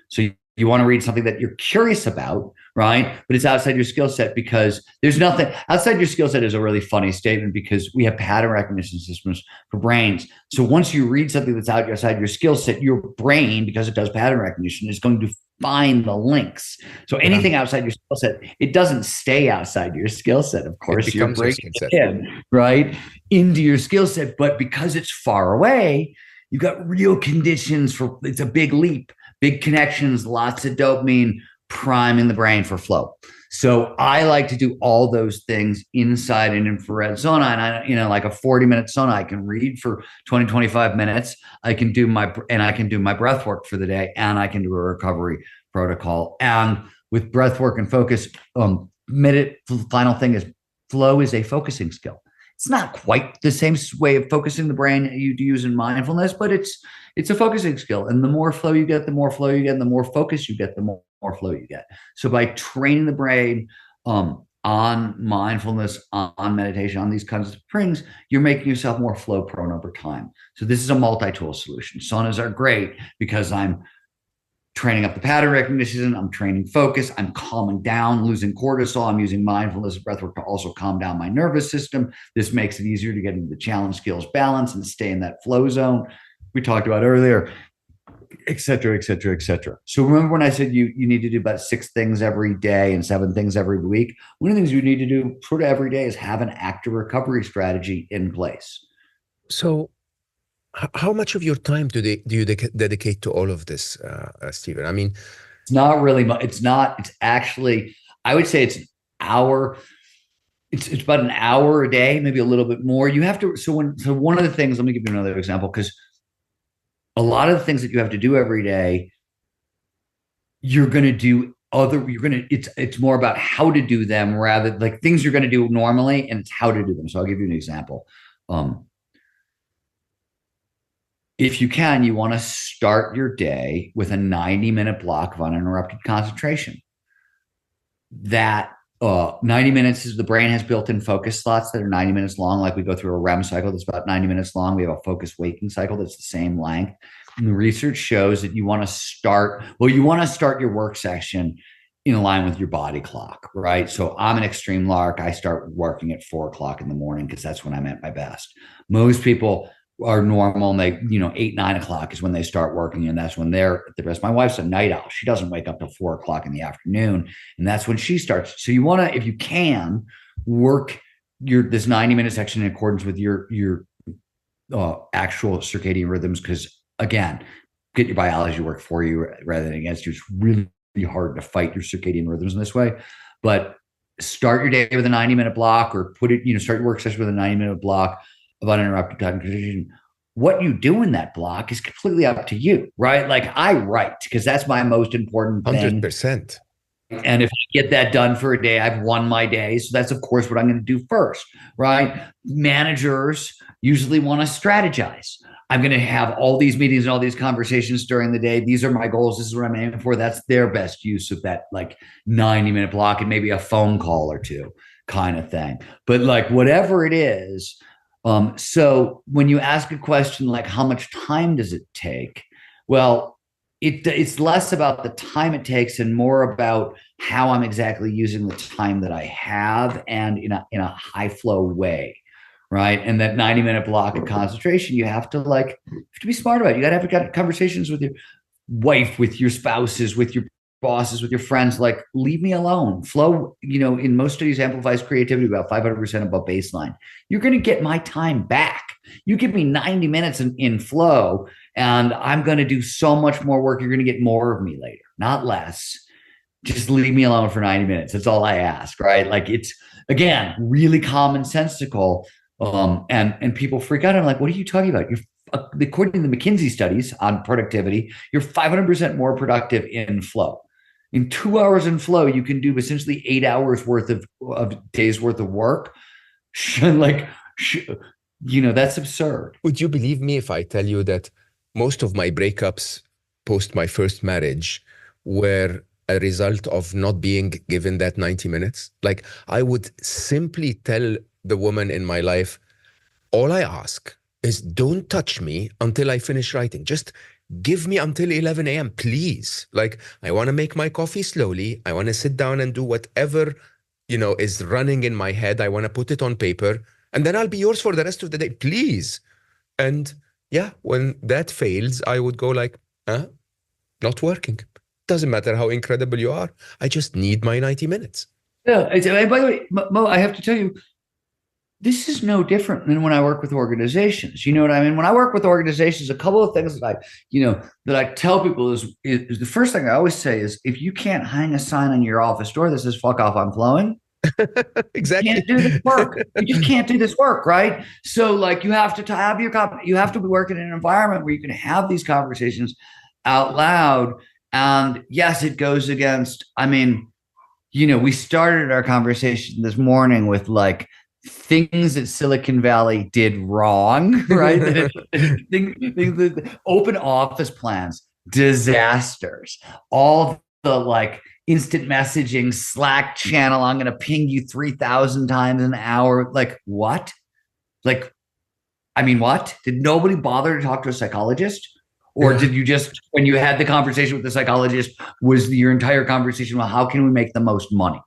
So you want to read something that you're curious about, right? But it's outside your skill set because there's nothing outside your skill set is a really funny statement because we have pattern recognition systems for brains. So once you read something that's outside your skill set, your brain, because it does pattern recognition, is going to find the links. So anything outside your skill set, it doesn't stay outside your skill set. Of course, you're breaking it in, right, into your skill set. But because it's far away, you've got real conditions for, it's a big leap. Big connections, lots of dopamine, priming the brain for flow. So I like to do all those things inside an infrared sauna. And like a 40-minute sauna, I can read for 20, 25 minutes. I can do my breath work for the day, and I can do a recovery protocol. And with breath work and focus, the final thing is flow is a focusing skill. It's not quite the same way of focusing the brain you use in mindfulness, but it's a focusing skill. And the more flow you get, the more flow you get, and the more focus you get, the more flow you get. So by training the brain on mindfulness, on meditation, on these kinds of things, you're making yourself more flow prone over time. So this is a multi-tool solution. Saunas are great because I'm training up the pattern recognition, I'm training focus, I'm calming down, losing cortisol, I'm using mindfulness and breathwork to also calm down my nervous system. This makes it easier to get into the challenge skills balance and stay in that flow zone we talked about earlier, et cetera, et cetera, et cetera. So remember when I said you need to do about 6 things every day and 7 things every week? One of the things you need to do sort of every day is have an active recovery strategy in place. So how much of your time do you dedicate to all of this, Steven? I mean, it's not really much. It's actually, I would say it's an hour. It's about an hour a day, maybe a little bit more. You have to, so one of the things, let me give you another example, because a lot of the things that you have to do every day, you're going to do it's more about how to do them rather like things you're going to do normally, and it's how to do them. So I'll give you an example. If you can, you want to start your day with a 90-minute block of uninterrupted concentration. That 90 minutes is the brain has built-in focus slots that are 90 minutes long. Like we go through a REM cycle that's about 90 minutes long. We have a focus waking cycle that's the same length. And the research shows that you want to start your work session in line with your body clock, right? So I'm an extreme lark. I start working at 4 o'clock in the morning because that's when I'm at my best. Most people are normal, and they, 8, 9 o'clock is when they start working, and that's when they're at the best. My wife's a night owl. She doesn't wake up till 4 o'clock in the afternoon, and that's when she starts. So you want to, if you can, work this 90-minute section in accordance with your actual circadian rhythms, because again, get your biology work for you rather than against you. It's really hard to fight your circadian rhythms in this way. But start your day with a 90-minute block, or start your work session with a 90-minute block of uninterrupted concentration. What you do in that block is completely up to you, right? Like I write because that's my most important thing. 100%. And if I get that done for a day, I've won my day. So that's, of course, what I'm going to do first, right? Managers usually want to strategize. I'm going to have all these meetings and all these conversations during the day. These are my goals. This is what I'm aiming for. That's their best use of that like 90-minute block, and maybe a phone call or two kind of thing. But like whatever it is, So when you ask a question like how much time does it take? Well, it's less about the time it takes and more about how I'm exactly using the time that I have and in a high flow way. Right. And that 90-minute block of concentration, you have to be smart about it. You got to have conversations with your wife, with your spouses, with your bosses, with your friends, like leave me alone. Flow, in most studies amplifies creativity about 500% above baseline. You're going to get my time back. You give me 90 minutes in flow and I'm going to do so much more work. You're going to get more of me later, not less. Just leave me alone for 90 minutes. That's all I ask, right? Like it's, again, really commonsensical. And people freak out. I'm like, what are you talking about? According to the McKinsey studies on productivity, you're 500% more productive in flow. In 2 hours in flow, you can do essentially 8 hours worth of days worth of work. That's absurd. Would you believe me if I tell you that most of my breakups post my first marriage were a result of not being given that 90 minutes? Like I would simply tell the woman in my life, all I ask is don't touch me until I finish writing. Just give me until 11 a.m., please. Like, I want to make my coffee slowly. I want to sit down and do whatever, is running in my head. I want to put it on paper and then I'll be yours for the rest of the day, please. And yeah, when that fails, I would go like, not working. Doesn't matter how incredible you are. I just need my 90 minutes. Yeah. And by the way, Mo, I have to tell you, this is no different than when I work with organizations. You know what I mean? When I work with organizations, a couple of things that I tell people is the first thing I always say is if you can't hang a sign on your office door that says "fuck off, I'm flowing," exactly. You can't do this work. You just can't do this work, right? So like you have to have you have to be working in an environment where you can have these conversations out loud. And yes, it goes against, we started our conversation this morning with like things that Silicon Valley did wrong, right? Open office plans, disasters, all the like instant messaging, Slack channel. I'm going to ping you 3,000 times an hour. Like what? What? Did nobody bother to talk to a psychologist? Or did you just, when you had the conversation with the psychologist, was your entire conversation, well, how can we make the most money?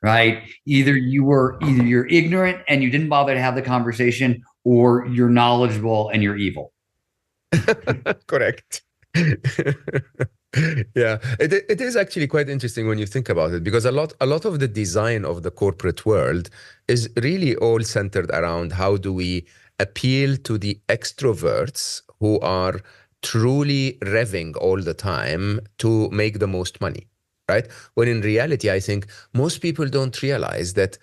Right? Either you're ignorant and you didn't bother to have the conversation, or you're knowledgeable and you're evil. Correct. Yeah, it is actually quite interesting when you think about it, because a lot of the design of the corporate world is really all centered around how do we appeal to the extroverts who are truly revving all the time to make the most money. Right? When in reality, I think most people don't realize that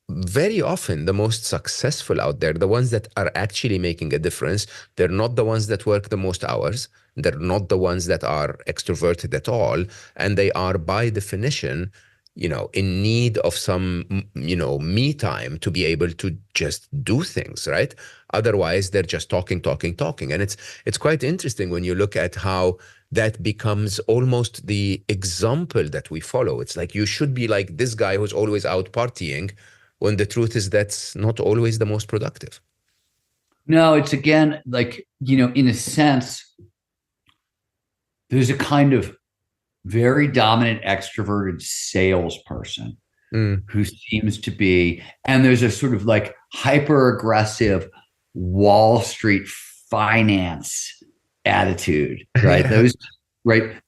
very often the most successful out there, the ones that are actually making a difference, they're not the ones that work the most hours. They're not the ones that are extroverted at all. And they are by definition, in need of some, me time to be able to just do things, right? Otherwise, they're just talking. And it's quite interesting when you look at how that becomes almost the example that we follow. It's like you should be like this guy who's always out partying, when the truth is that's not always the most productive. No, it's again, like, in a sense, there's a kind of very dominant extroverted salesperson who seems to be, and there's a sort of like hyper aggressive Wall Street finance attitude, right?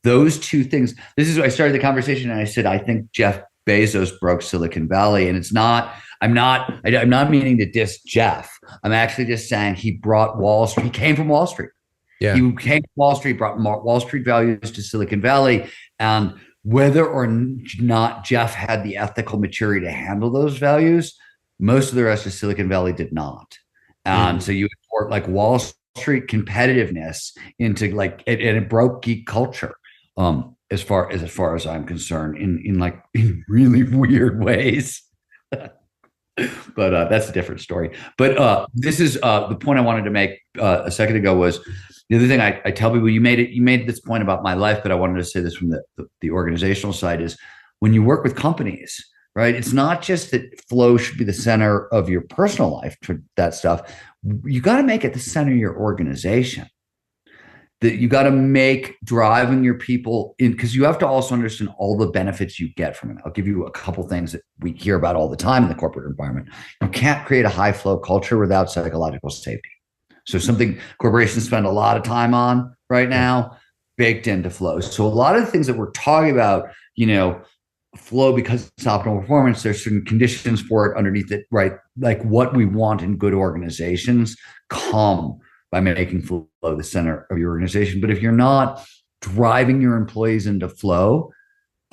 Those two things. This is why I started the conversation and I said, I think Jeff Bezos broke Silicon Valley. And I'm not meaning to diss Jeff. I'm actually just saying he brought Wall Street. He came from Wall Street. Yeah. He came from Wall Street, brought Wall Street values to Silicon Valley. And whether or not Jeff had the ethical maturity to handle those values, most of the rest of Silicon Valley did not. And so you import like Wall Street competitiveness into like, and it broke geek culture. As far as I'm concerned, in really weird ways. But that's a different story. But this is the point I wanted to make a second ago was the other thing I tell people. You made this point about my life, but I wanted to say this from the organizational side is when you work with companies, right? It's not just that flow should be the center of your personal life for that stuff. You got to make it the center of your organization. That you got to make driving your people in, because you have to also understand all the benefits you get from it. I'll give you a couple things that we hear about all the time in the corporate environment. You can't create a high flow culture without psychological safety. So something corporations spend a lot of time on right now, baked into flow. So a lot of the things that we're talking about, flow because it's optimal performance, there's certain conditions for it underneath it, right? Like what we want in good organizations come by making flow the center of your organization. But if you're not driving your employees into flow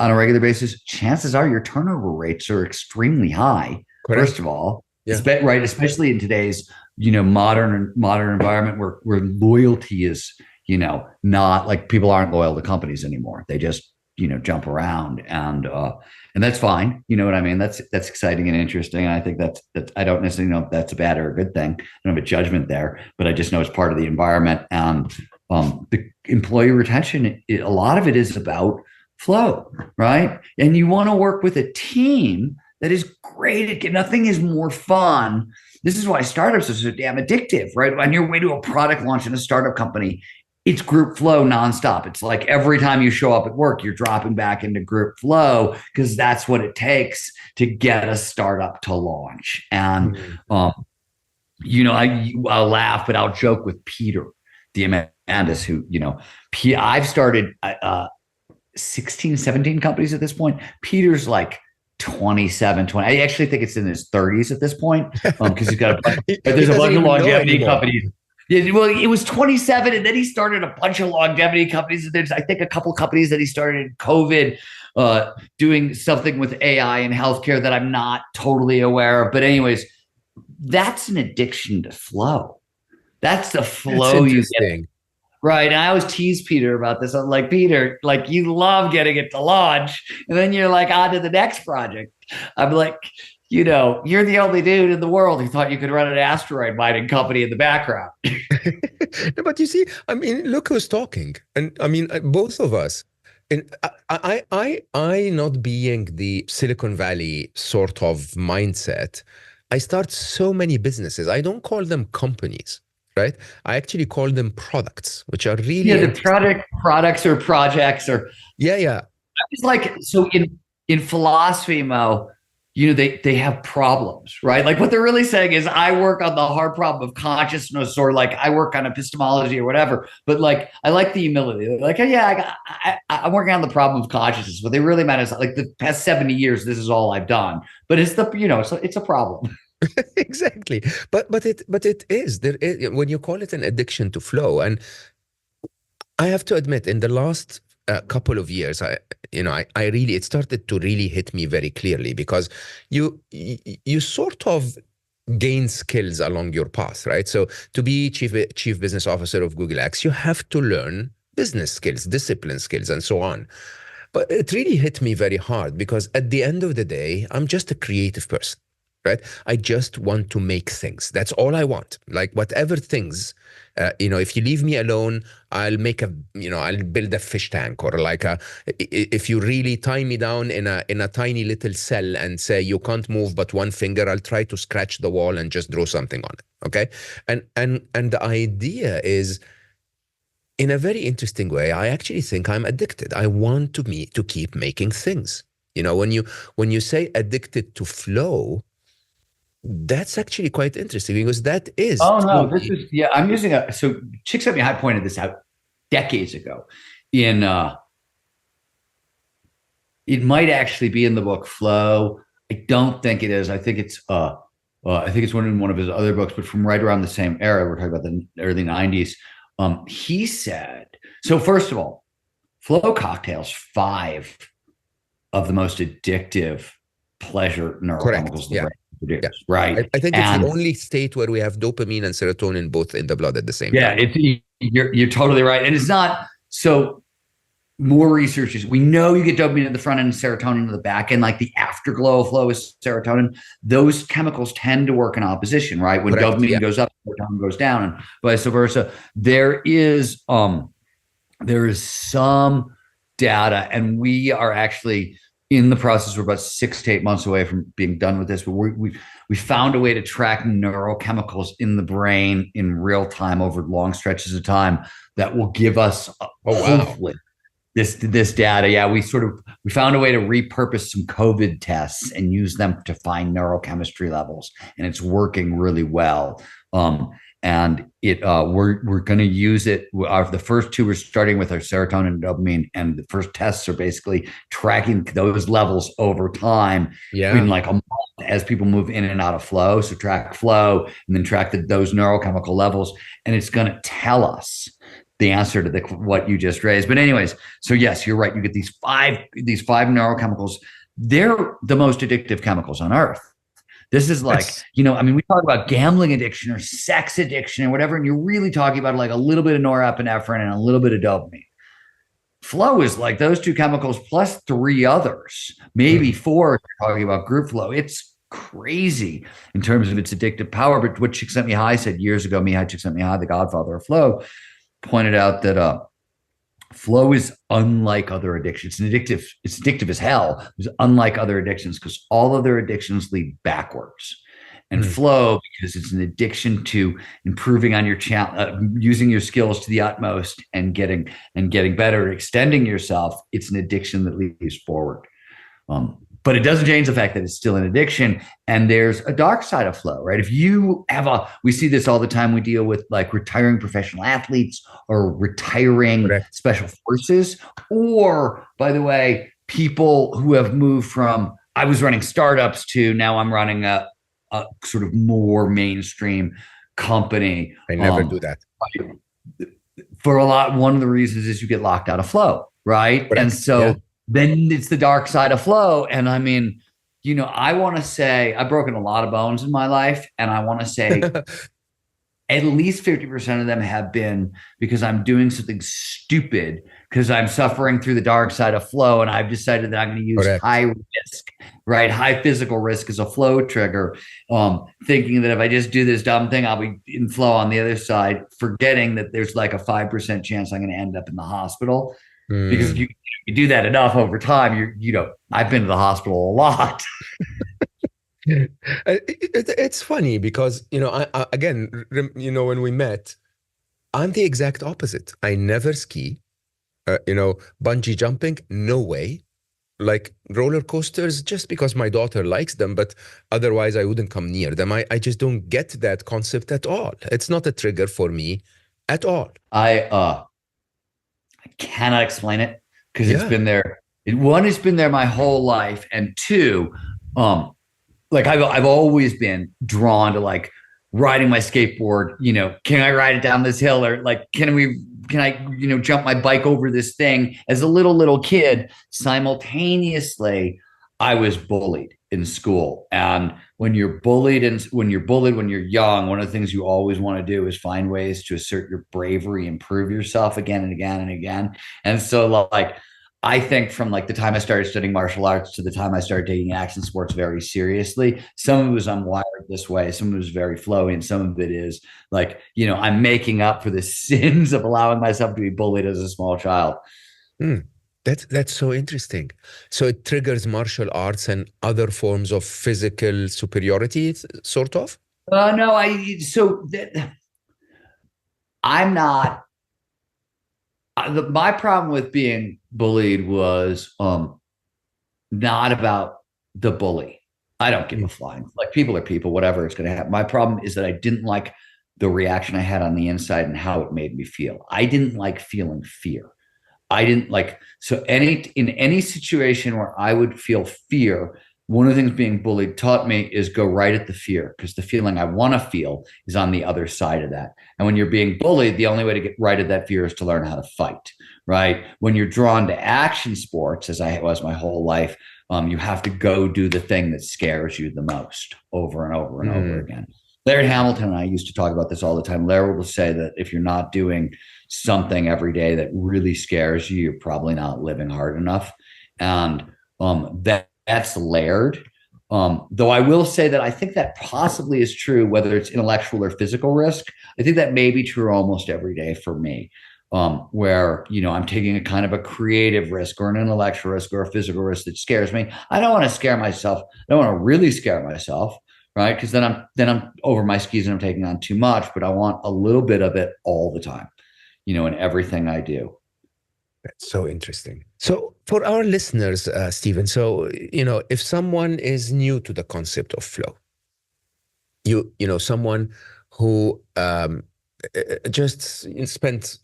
on a regular basis, chances are your turnover rates are extremely high. Correct. First of all, right? Especially in today's, modern environment where loyalty is, not like people aren't loyal to companies anymore. They just, jump around and that's fine. You know what I mean? That's exciting and interesting. And I think that's I don't necessarily know if that's a bad or a good thing. I don't have a judgment there, but I just know it's part of the environment. And the employee retention, a lot of it is about flow, right? And you want to work with a team that is great at nothing is more fun. This is why startups are so damn addictive, right? On your way to a product launch in a startup company, it's group flow nonstop. It's like every time you show up at work, you're dropping back into group flow because that's what it takes to get a startup to launch. And, I'll laugh, but I'll joke with Peter Diamandis, who, I've started 16, 17 companies at this point. Peter's like 27, 20. I actually think it's in his 30s at this point because he's got there's a bunch of longevity companies. Yeah, well, it was 27, and then he started a bunch of longevity companies. There's, I think, a couple companies that he started in COVID, doing something with AI and healthcare that I'm not totally aware of. But anyways, that's an addiction to flow. That's the flow you get. Right. And I always tease Peter about this. I'm like, Peter, like you love getting it to launch, and then you're like on to the next project. I'm like, you're the only dude in the world who thought you could run an asteroid mining company in the background. No, but you see, I mean, look who's talking. And I mean, both of us. And I not being the Silicon Valley sort of mindset, I start so many businesses. I don't call them companies, right? I actually call them products, which are really the products or projects or It's like, so in philosophy, Mo, they have problems, right? Like what they're really saying is I work on the hard problem of consciousness, or like I work on epistemology or whatever. But like, I like the humility. They're like, I'm working on the problem of consciousness. What they really meant is like the past 70 years, this is all I've done. But it's it's a problem. Exactly. But it is, there is, when you call it an addiction to flow. And I have to admit, in the last couple of years, I really, it started to really hit me very clearly, because you sort of gain skills along your path, right? So to be chief business officer of Google X, you have to learn business skills, discipline skills, and so on. But it really hit me very hard, because at the end of the day, I'm just a creative person, right? I just want to make things. That's all I want. Like whatever things, if you leave me alone, I'll make I'll build a fish tank, or like if you really tie me down in a tiny little cell and say you can't move but one finger, I'll try to scratch the wall and just draw something on it. Okay. And the idea is, in a very interesting way, I actually think I'm addicted. I want to keep making things. When you say addicted to flow, that's actually quite interesting, because that is. Oh no, this is I'm using so Csikszentmihalyi pointed this out decades ago. It might actually be in the book Flow. I don't think it is. I think it's one of his other books, but from right around the same era. We're talking about the early 90s. He said, so first of all, flow cocktails, 5 of the most addictive pleasure neurochemicals the brain produce. Yeah. Right. I think it's the only state where we have dopamine and serotonin both in the blood at the same time. Yeah, you're totally right. And it's not so. More researchers, we know you get dopamine at the front end and serotonin at the back end, like the afterglow of flow is serotonin. Those chemicals tend to work in opposition, right? When dopamine goes up, serotonin goes down, and vice versa. There is some data, and we are actually in the process. We're about 6 to 8 months away from being done with this, but we found a way to track neurochemicals in the brain in real time over long stretches of time that will give us Oh, wow. hopefully this data. Yeah, we found a way to repurpose some COVID tests and use them to find neurochemistry levels, and it's working really well. And we're going to use it. The first two we're starting with our serotonin and dopamine, and the first tests are basically tracking those levels over time in Yeah. like a month as people move in and out of flow. So track flow and then track those neurochemical levels, and it's going to tell us the answer to what you just raised. But anyways, so yes, you're right. You get these five neurochemicals. They're the most addictive chemicals on earth. This is like, That's I mean, we talk about gambling addiction or sex addiction or whatever, and you're really talking about like a little bit of norepinephrine and a little bit of dopamine. Flow is like those two chemicals plus three others, maybe four if you're talking about group flow. It's crazy in terms of its addictive power. But what Csikszentmihalyi said years ago, Mihai Csikszentmihalyi, the godfather of flow, pointed out that flow is unlike other addictions. It's addictive as hell. It's unlike other addictions because all other addictions lead backwards. And flow, because it's an addiction to improving on your using your skills to the utmost and getting better, extending yourself. It's an addiction that leads forward. But it doesn't change the fact that it's still an addiction. And there's a dark side of flow, right? If you have we see this all the time. We deal with like retiring professional athletes or retiring special forces, or by the way, people who have moved from, I was running startups to now I'm running a sort of more mainstream company. I never do that. For one of the reasons is you get locked out of flow, right? Correct. And so then it's the dark side of flow. And I mean, I want to say I've broken a lot of bones in my life, and I want to say at least 50% of them have been because I'm doing something stupid, because I'm suffering through the dark side of flow, and I've decided that I'm going to use high risk, right? High physical risk as a flow trigger, thinking that if I just do this dumb thing, I'll be in flow on the other side, forgetting that there's like a 5% chance I'm going to end up in the hospital. Because if you do that enough over time, I've been to the hospital a lot. It's funny because, again, when we met, I'm the exact opposite. I never ski, bungee jumping, no way. Like roller coasters, just because my daughter likes them, but otherwise I wouldn't come near them. I just don't get that concept at all. It's not a trigger for me at all. I cannot explain it because it's been there. It's been there my whole life, and two, like I've always been drawn to like riding my skateboard. Can I ride it down this hill, or like can I jump my bike over this thing? As a little kid, simultaneously, I was bullied in school, and when you're bullied when you're young, one of the things you always want to do is find ways to assert your bravery, improve yourself again and again and again. And so like, I think from like the time I started studying martial arts to the time I started taking action sports very seriously, some of it was I'm wired this way, some of it was very flowy, and some of it is like, I'm making up for the sins of allowing myself to be bullied as a small child. That's so interesting. So it triggers martial arts and other forms of physical superiority, sort of? No, I'm not. My problem with being bullied was not about the bully. I don't give a flying. Like, people are people, whatever it's going to happen. My problem is that I didn't like the reaction I had on the inside and how it made me feel. I didn't like feeling fear. I didn't like, so in any situation where I would feel fear, one of the things being bullied taught me is go right at the fear, because the feeling I want to feel is on the other side of that. And when you're being bullied, the only way to get right at that fear is to learn how to fight, right? When you're drawn to action sports, as I was my whole life, you have to go do the thing that scares you the most over and over and over again. Larry Hamilton and I used to talk about this all the time. Larry will say that if you're not doing something every day that really scares you, you're probably not living hard enough. And that's layered. Though I will say that I think that possibly is true, whether it's intellectual or physical risk. I think that may be true almost every day for me. where, I'm taking a kind of a creative risk or an intellectual risk or a physical risk that scares me. I don't want to scare myself. I don't want to really scare myself, right? Because then I'm over my skis and I'm taking on too much, but I want a little bit of it all the time, in everything I do. That's so interesting. So for our listeners, Stephen, so, if someone is new to the concept of flow, someone who just spent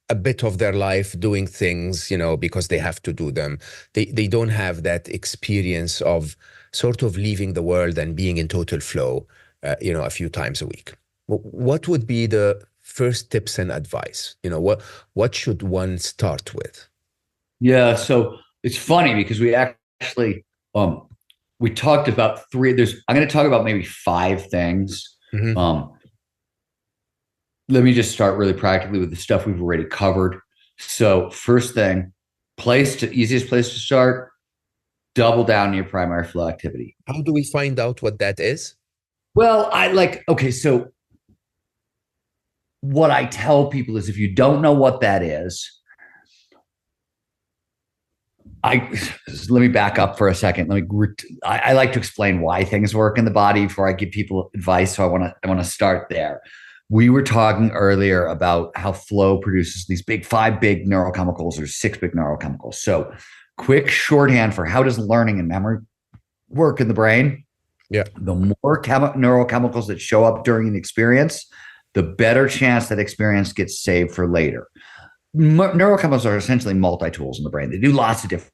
a bit of their life doing things, because they have to do them. They don't have that experience of sort of leaving the world and being in total flow, a few times a week. What would be the first tips and advice? What should one start with? Yeah, so it's funny because we actually we talked about three. I'm going to talk about maybe five things. Mm-hmm. Let me just start really practically with the stuff we've already covered. So first thing, easiest place to start, double down on your primary flow activity. How do we find out what that is? Well, so what I tell people is if you don't know what that is, let me back up for a second. I like to explain why things work in the body before I give people advice. So I want to start there. We were talking earlier about how flow produces these five big neurochemicals or six big neurochemicals. So quick shorthand for how does learning and memory work in the brain? Yeah. The more neurochemicals that show up during an experience, the better chance that experience gets saved for later. Neurochemicals are essentially multi-tools in the brain. They do lots of different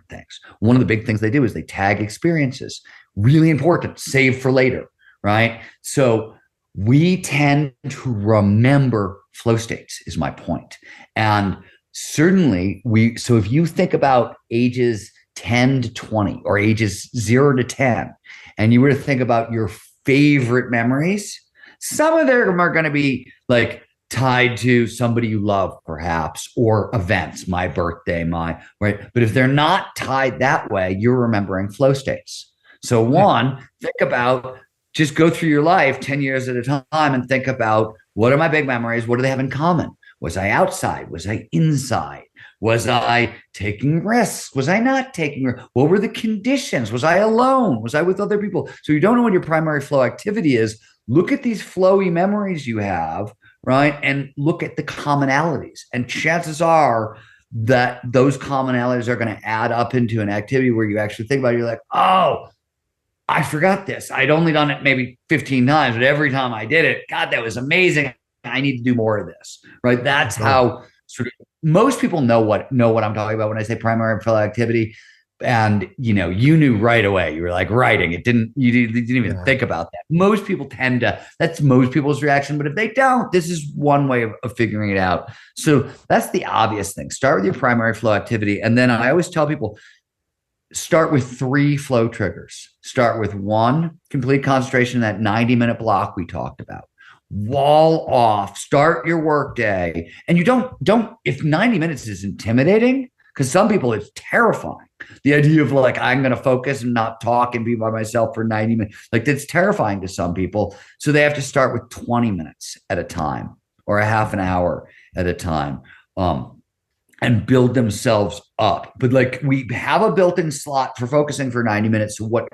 things. One of the big things they do is they tag experiences. Really important, save for later, right? So we tend to remember flow states is my point. And certainly so if you think about ages 10 to 20 or ages 0 to 10, and you were to think about your favorite memories, some of them are going to be like tied to somebody you love, perhaps, or events, my birthday, right? But if they're not tied that way, you're remembering flow states. So think about, just go through your life 10 years at a time and think about, what are my big memories? What do they have in common? Was I outside? Was I inside? Was I taking risks? Was I not taking risks? What were the conditions? Was I alone? Was I with other people? So you don't know what your primary flow activity is. Look at these flowy memories you have, right? And look at the commonalities. And chances are that those commonalities are going to add up into an activity where you actually think about it. You're like, oh, I forgot this. I'd only done it maybe 15 times, but every time I did it, God, that was amazing. I need to do more of this, right? That's how sort of most people know what I'm talking about when I say primary flow activity. And, you knew right away. You were like writing. You didn't even think about that. Most people that's most people's reaction. But if they don't, this is one way of figuring it out. So that's the obvious thing. Start with your primary flow activity. And then I always tell people, start with 3 flow triggers. Start with 1, complete concentration in that 90-minute block we talked about. Wall off, start your work day. And you don't, if 90 minutes is intimidating, because some people it's terrifying. The idea of like, I'm going to focus and not talk and be by myself for 90 minutes, like that's terrifying to some people. So they have to start with 20 minutes at a time or a half an hour at a time. And build themselves up. But like we have a built-in slot for focusing for 90 minutes. So what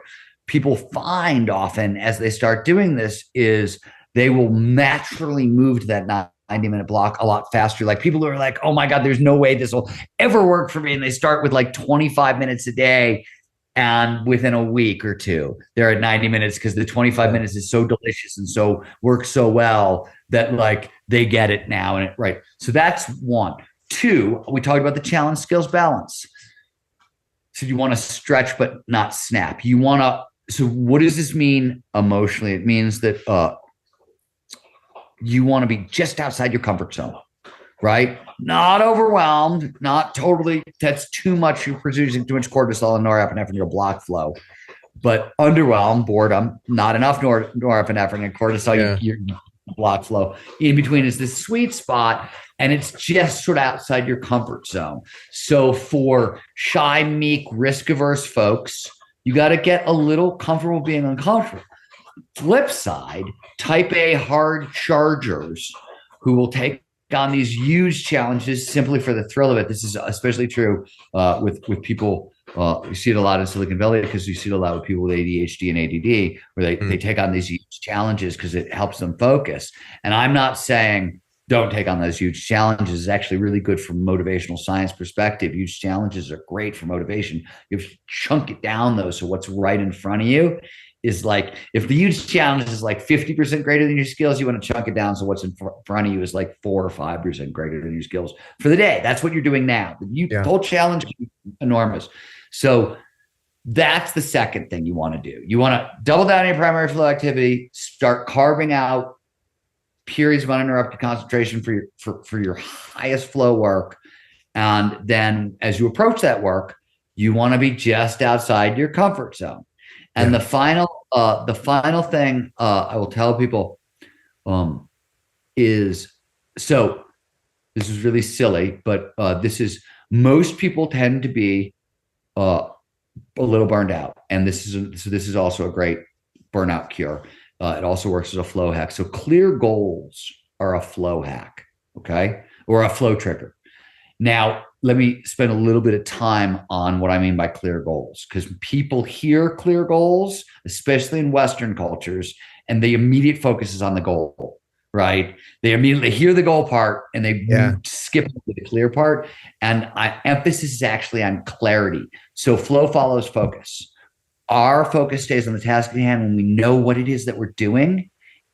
people find often as they start doing this is they will naturally move to that 90-minute block a lot faster. Like people who are like, oh my God, there's no way this will ever work for me. And they start with like 25 minutes a day. And within a week or two, they're at 90 minutes because the 25 minutes is so delicious and so works so well that like they get it now. And right. So that's 1. 2, we talked about the challenge skills balance. So you want to stretch, but not snap. So what does this mean emotionally? It means that you want to be just outside your comfort zone, right? Not overwhelmed, not totally, that's too much. You're producing too much cortisol and norepinephrine in your block flow. But underwhelmed, boredom, not enough norepinephrine and cortisol, your block flow. In between is this sweet spot. And it's just sort of outside your comfort zone. So for shy, meek, risk-averse folks, you got to get a little comfortable being uncomfortable. Flip side, type A hard chargers who will take on these huge challenges simply for the thrill of it. This is especially true with people. You see it a lot in Silicon Valley because you see it a lot with people with ADHD and ADD, where they take on these huge challenges because it helps them focus. And I'm not saying don't take on those huge challenges. It's actually really good from a motivational science perspective. Huge challenges are great for motivation. You have to chunk it down though. So what's right in front of you is like, if the huge challenge is like 50% greater than your skills, you want to chunk it down. So what's in front of you is like 4 or 5% greater than your skills for the day. That's what you're doing now. The whole challenge is enormous. So that's the second thing you want to do. You want to double down on your primary flow activity, start carving out periods of uninterrupted concentration for your highest flow work. And then as you approach that work, you want to be just outside your comfort zone. And the final thing I will tell people is, so this is really silly, but this is, most people tend to be a little burned out, and this is also a great burnout cure. It also works as a flow hack. So clear goals are a flow hack, okay, or a flow trigger. Now, let me spend a little bit of time on what I mean by clear goals, because people hear clear goals, especially in Western cultures, and the immediate focus is on the goal, right? They immediately hear the goal part and they skip to the clear part. And emphasis is actually on clarity. So flow follows focus. Our focus stays on the task at hand when we know what it is that we're doing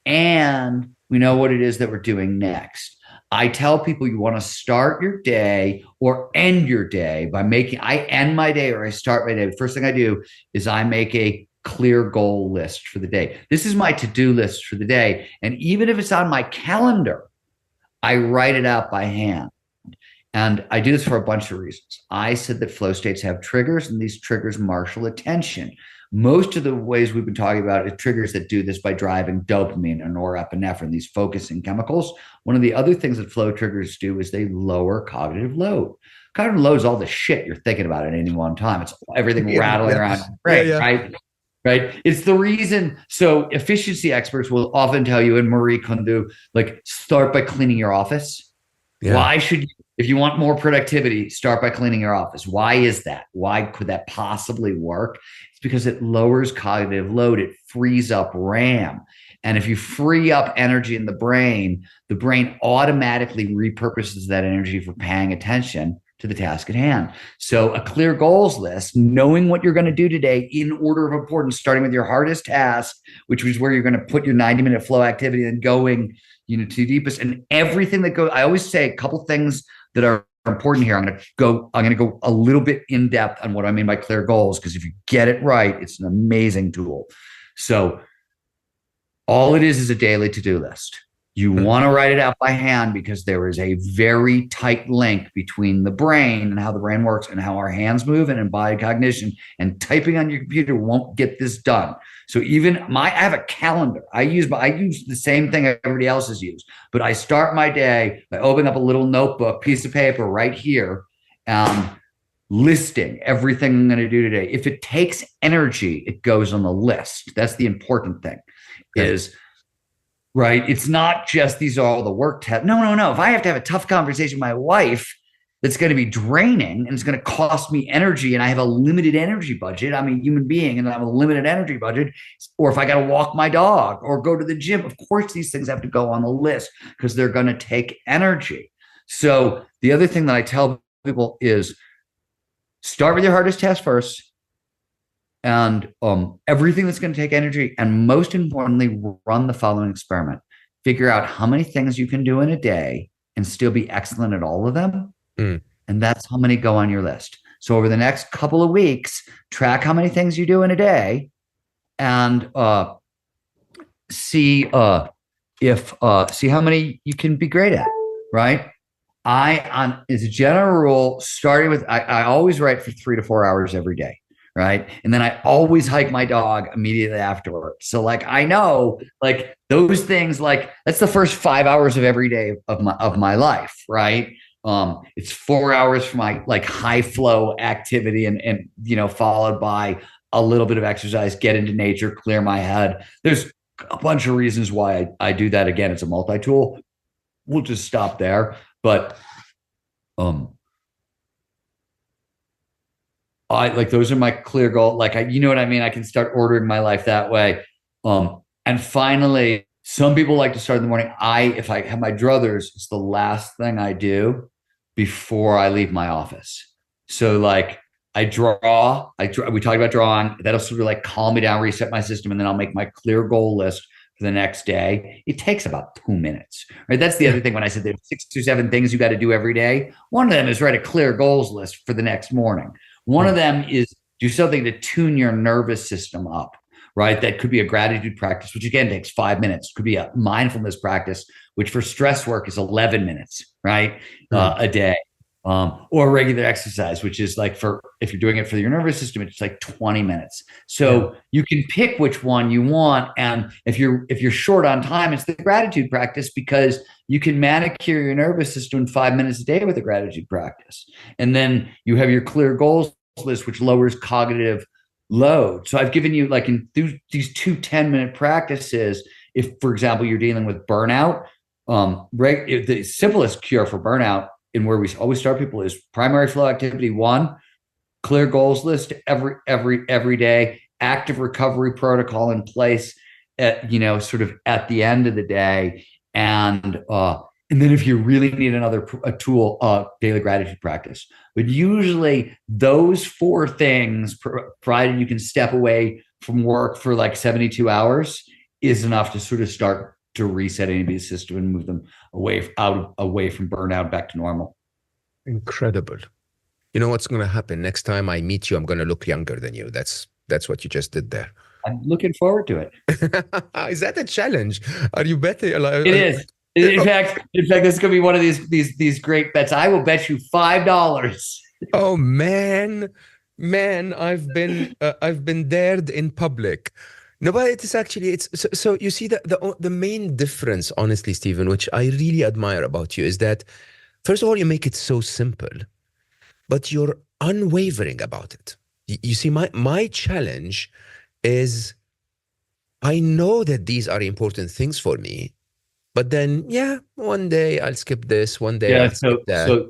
and we know what it is that we're doing next. I tell people you want to start your day or end your day by I end my day or I start my day. The first thing I do is I make a clear goal list for the day. This is my to-do list for the day. And even if it's on my calendar, I write it out by hand. And I do this for a bunch of reasons. I said that flow states have triggers, and these triggers marshal attention. Most of the ways we've been talking about it, triggers that do this by driving dopamine and norepinephrine, these focusing chemicals. One of the other things that flow triggers do is they lower cognitive load. Cognitive load is all the shit you're thinking about at any one time. It's everything rattling around your brain, right? Right. It's the reason. So efficiency experts will often tell you, and Marie Kondo, like, start by cleaning your office. Yeah. Why should you, if you want more productivity, start by cleaning your office? Why is that? Why could that possibly work? It's because it lowers cognitive load. It frees up RAM. And if you free up energy in the brain automatically repurposes that energy for paying attention to the task at hand. So a clear goals list, knowing what you're going to do today in order of importance, starting with your hardest task, which is where you're going to put your 90-minute flow activity and going, to the deepest, and everything that goes. I always say a couple things that are important here. I'm going to go a little bit in depth on what I mean by clear goals, because if you get it right, it's an amazing tool. So all it is a daily to-do list. You want to write it out by hand because there is a very tight link between the brain and how the brain works and how our hands move and embodied cognition, and typing on your computer won't get this done. So even I have a calendar. I use the same thing everybody else has used, but I start my day by opening up a little notebook, piece of paper right here, listing everything I'm going to do today. If it takes energy, it goes on the list. That's the important thing. Is right. It's not just these are all the work tests. No. If I have to have a tough conversation with my wife that's going to be draining and it's going to cost me energy, and I have a limited energy budget, I'm a human being and I have a limited energy budget, or if I got to walk my dog or go to the gym, of course, these things have to go on the list because they're going to take energy. So the other thing that I tell people is start with your hardest task first, and everything that's going to take energy. And most importantly, run the following experiment. Figure out how many things you can do in a day and still be excellent at all of them. And that's how many go on your list. So over the next couple of weeks, track how many things you do in a day, and see how many you can be great at, right? As a general rule, starting with, I always write for 3 to 4 hours every day. Right. And then I always hike my dog immediately afterwards. So like, I know like those things, like that's the first 5 hours of every day of my life. Right. It's 4 hours for my like high flow activity and followed by a little bit of exercise, get into nature, clear my head. There's a bunch of reasons why I do that. Again, it's a multi-tool. we'll just stop there. But I like, those are my clear goal. Like, you know what I mean? I can start ordering my life that way. And finally, some people like to start in the morning. If I have my druthers, it's the last thing I do before I leave my office. So like, we talked about drawing. That'll sort of like calm me down, reset my system, and then I'll make my clear goal list for the next day. It takes about 2 minutes, right? That's the other thing. When I said there's 6 or 7 things you got to do every day, one of them is write a clear goals list for the next morning. One of them is do something to tune your nervous system up, right? That could be a gratitude practice, which again takes 5 minutes. It could be a mindfulness practice, which for stress work is 11 minutes, right? A day. Or regular exercise, which is like, if you're doing it for your nervous system, it's like 20 minutes. So you can pick which one you want. And if you're short on time, it's the gratitude practice, because you can manicure your nervous system in 5 minutes a day with a gratitude practice. And then you have your clear goals list, which lowers cognitive load. So I've given you, like, in these 2 10-minute practices, if, for example, you're dealing with burnout, the simplest cure for burnout, and where we always start people, is primary flow activity 1, clear goals list every day, active recovery protocol in place sort of at the end of the day. And then if you really need a tool, daily gratitude practice. But usually those 4 things, provided you can step away from work for like 72 hours, is enough to sort of start to reset anybody's system and move them away from burnout back to normal. Incredible. You know what's going to happen next time I meet you? I'm going to look younger than you. That's what you just did there. I'm looking forward to it. Is that a challenge? Are you betting? It is. In fact, this is going to be one of these great bets. I will bet you $5. Oh man, I've been dared in public. No, but it's so you see the main difference, honestly, Steven, which I really admire about you, is that first of all, you make it so simple, but you're unwavering about it. You see, my challenge is, I know that these are important things for me, but then one day I'll skip this, one day I'll skip that. So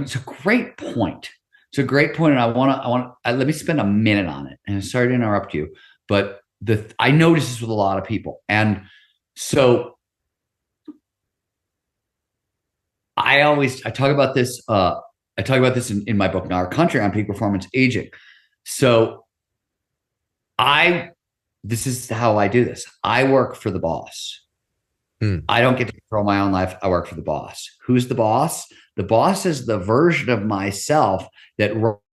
it's a great point. It's a great point, and let me spend a minute on it. And sorry to interrupt you, but I notice this with a lot of people, and so I talk about this. I talk about this in my book, Now Our Country, on peak performance aging. So this is how I do this. I work for the boss. I don't get to control my own life. I work for the boss. Who's the boss? The boss is the version of myself that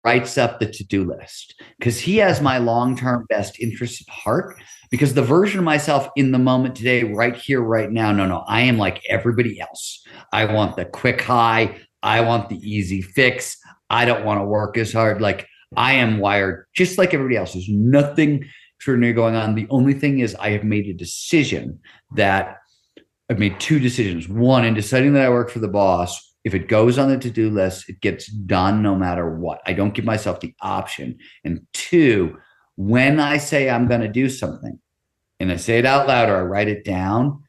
writes up the to-do list, because he has my long-term best interest at heart. Because the version of myself in the moment today, right here, right now, no, I am like everybody else. I want the quick high. I want the easy fix. I don't want to work as hard. Like, I am wired just like everybody else. There's nothing extraordinary going on. The only thing is, I have made a decision that I've made 2 decisions. One, in deciding that I work for the boss, if it goes on the to-do list, it gets done no matter what. I don't give myself the option. And 2, when I say I'm going to do something and I say it out loud or I write it down,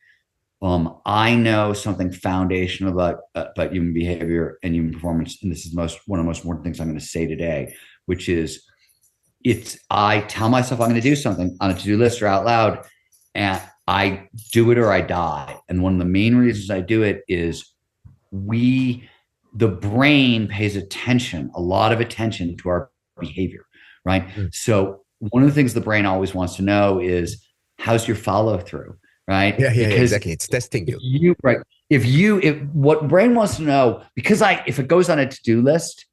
I know something foundational about human behavior and human performance. And this is one of the most important things I'm going to say today, which is I tell myself I'm going to do something on a to-do list or out loud, and I do it or I die. And one of the main reasons I do it is the brain pays a lot of attention to our behavior, right? So one of the things the brain always wants to know is, how's your follow through, right? Yeah, exactly. It's testing you. If what brain wants to know, because if it goes on a to-do list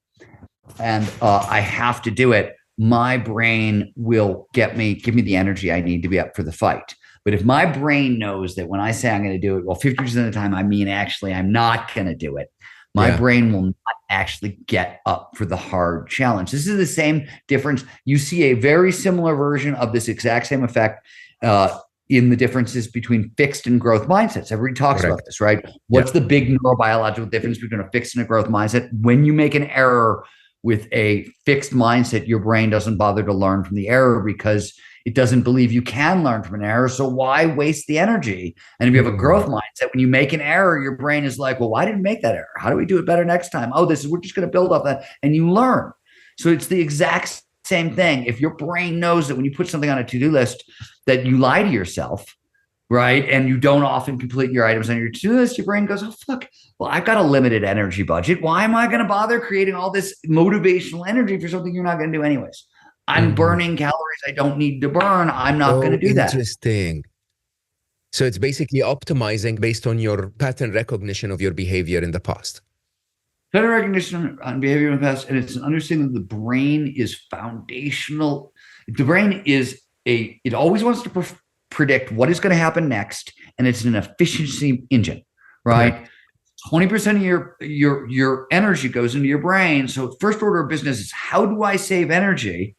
and I have to do it, my brain will give me the energy I need to be up for the fight. But if my brain knows that when I say I'm going to do it, well, 50% of the time, I mean, actually, I'm not going to do it. My brain will not actually get up for the hard challenge. This is the same difference. You see a very similar version of this exact same effect in the differences between fixed and growth mindsets. Everybody talks about this, right? What's the big neurobiological difference between a fixed and a growth mindset? When you make an error with a fixed mindset, your brain doesn't bother to learn from the error because It doesn't believe you can learn from an error. So why waste the energy? And if you have a growth mindset, when you make an error, your brain is like, well, why did we make that error? How do we do it better next time? Oh, we're just going to build off that. And you learn. So it's the exact same thing. If your brain knows that when you put something on a to-do list that you lie to yourself, right, and you don't often complete your items on your to-do list, your brain goes, oh, fuck, well, I've got a limited energy budget. Why am I going to bother creating all this motivational energy for something you're not going to do anyways? I'm burning calories I don't need to burn. I'm not going to do that. Interesting. So it's basically optimizing based on your pattern recognition of your behavior in the past. Pattern recognition on behavior in the past, and it's an understanding that the brain is foundational. The brain is it always wants to predict what is going to happen next, and it's an efficiency engine, right? 20% of your energy goes into your brain. So first order of business is how do I save energy?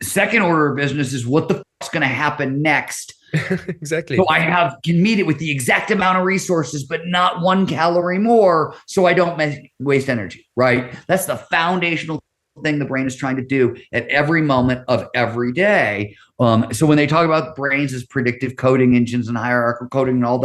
Second order of business is what the fuck's going to happen next. Exactly. So I can meet it with the exact amount of resources, but not 1 calorie more, so I don't waste energy, right? That's the foundational thing the brain is trying to do at every moment of every day. So when they talk about brains as predictive coding engines and hierarchical coding and all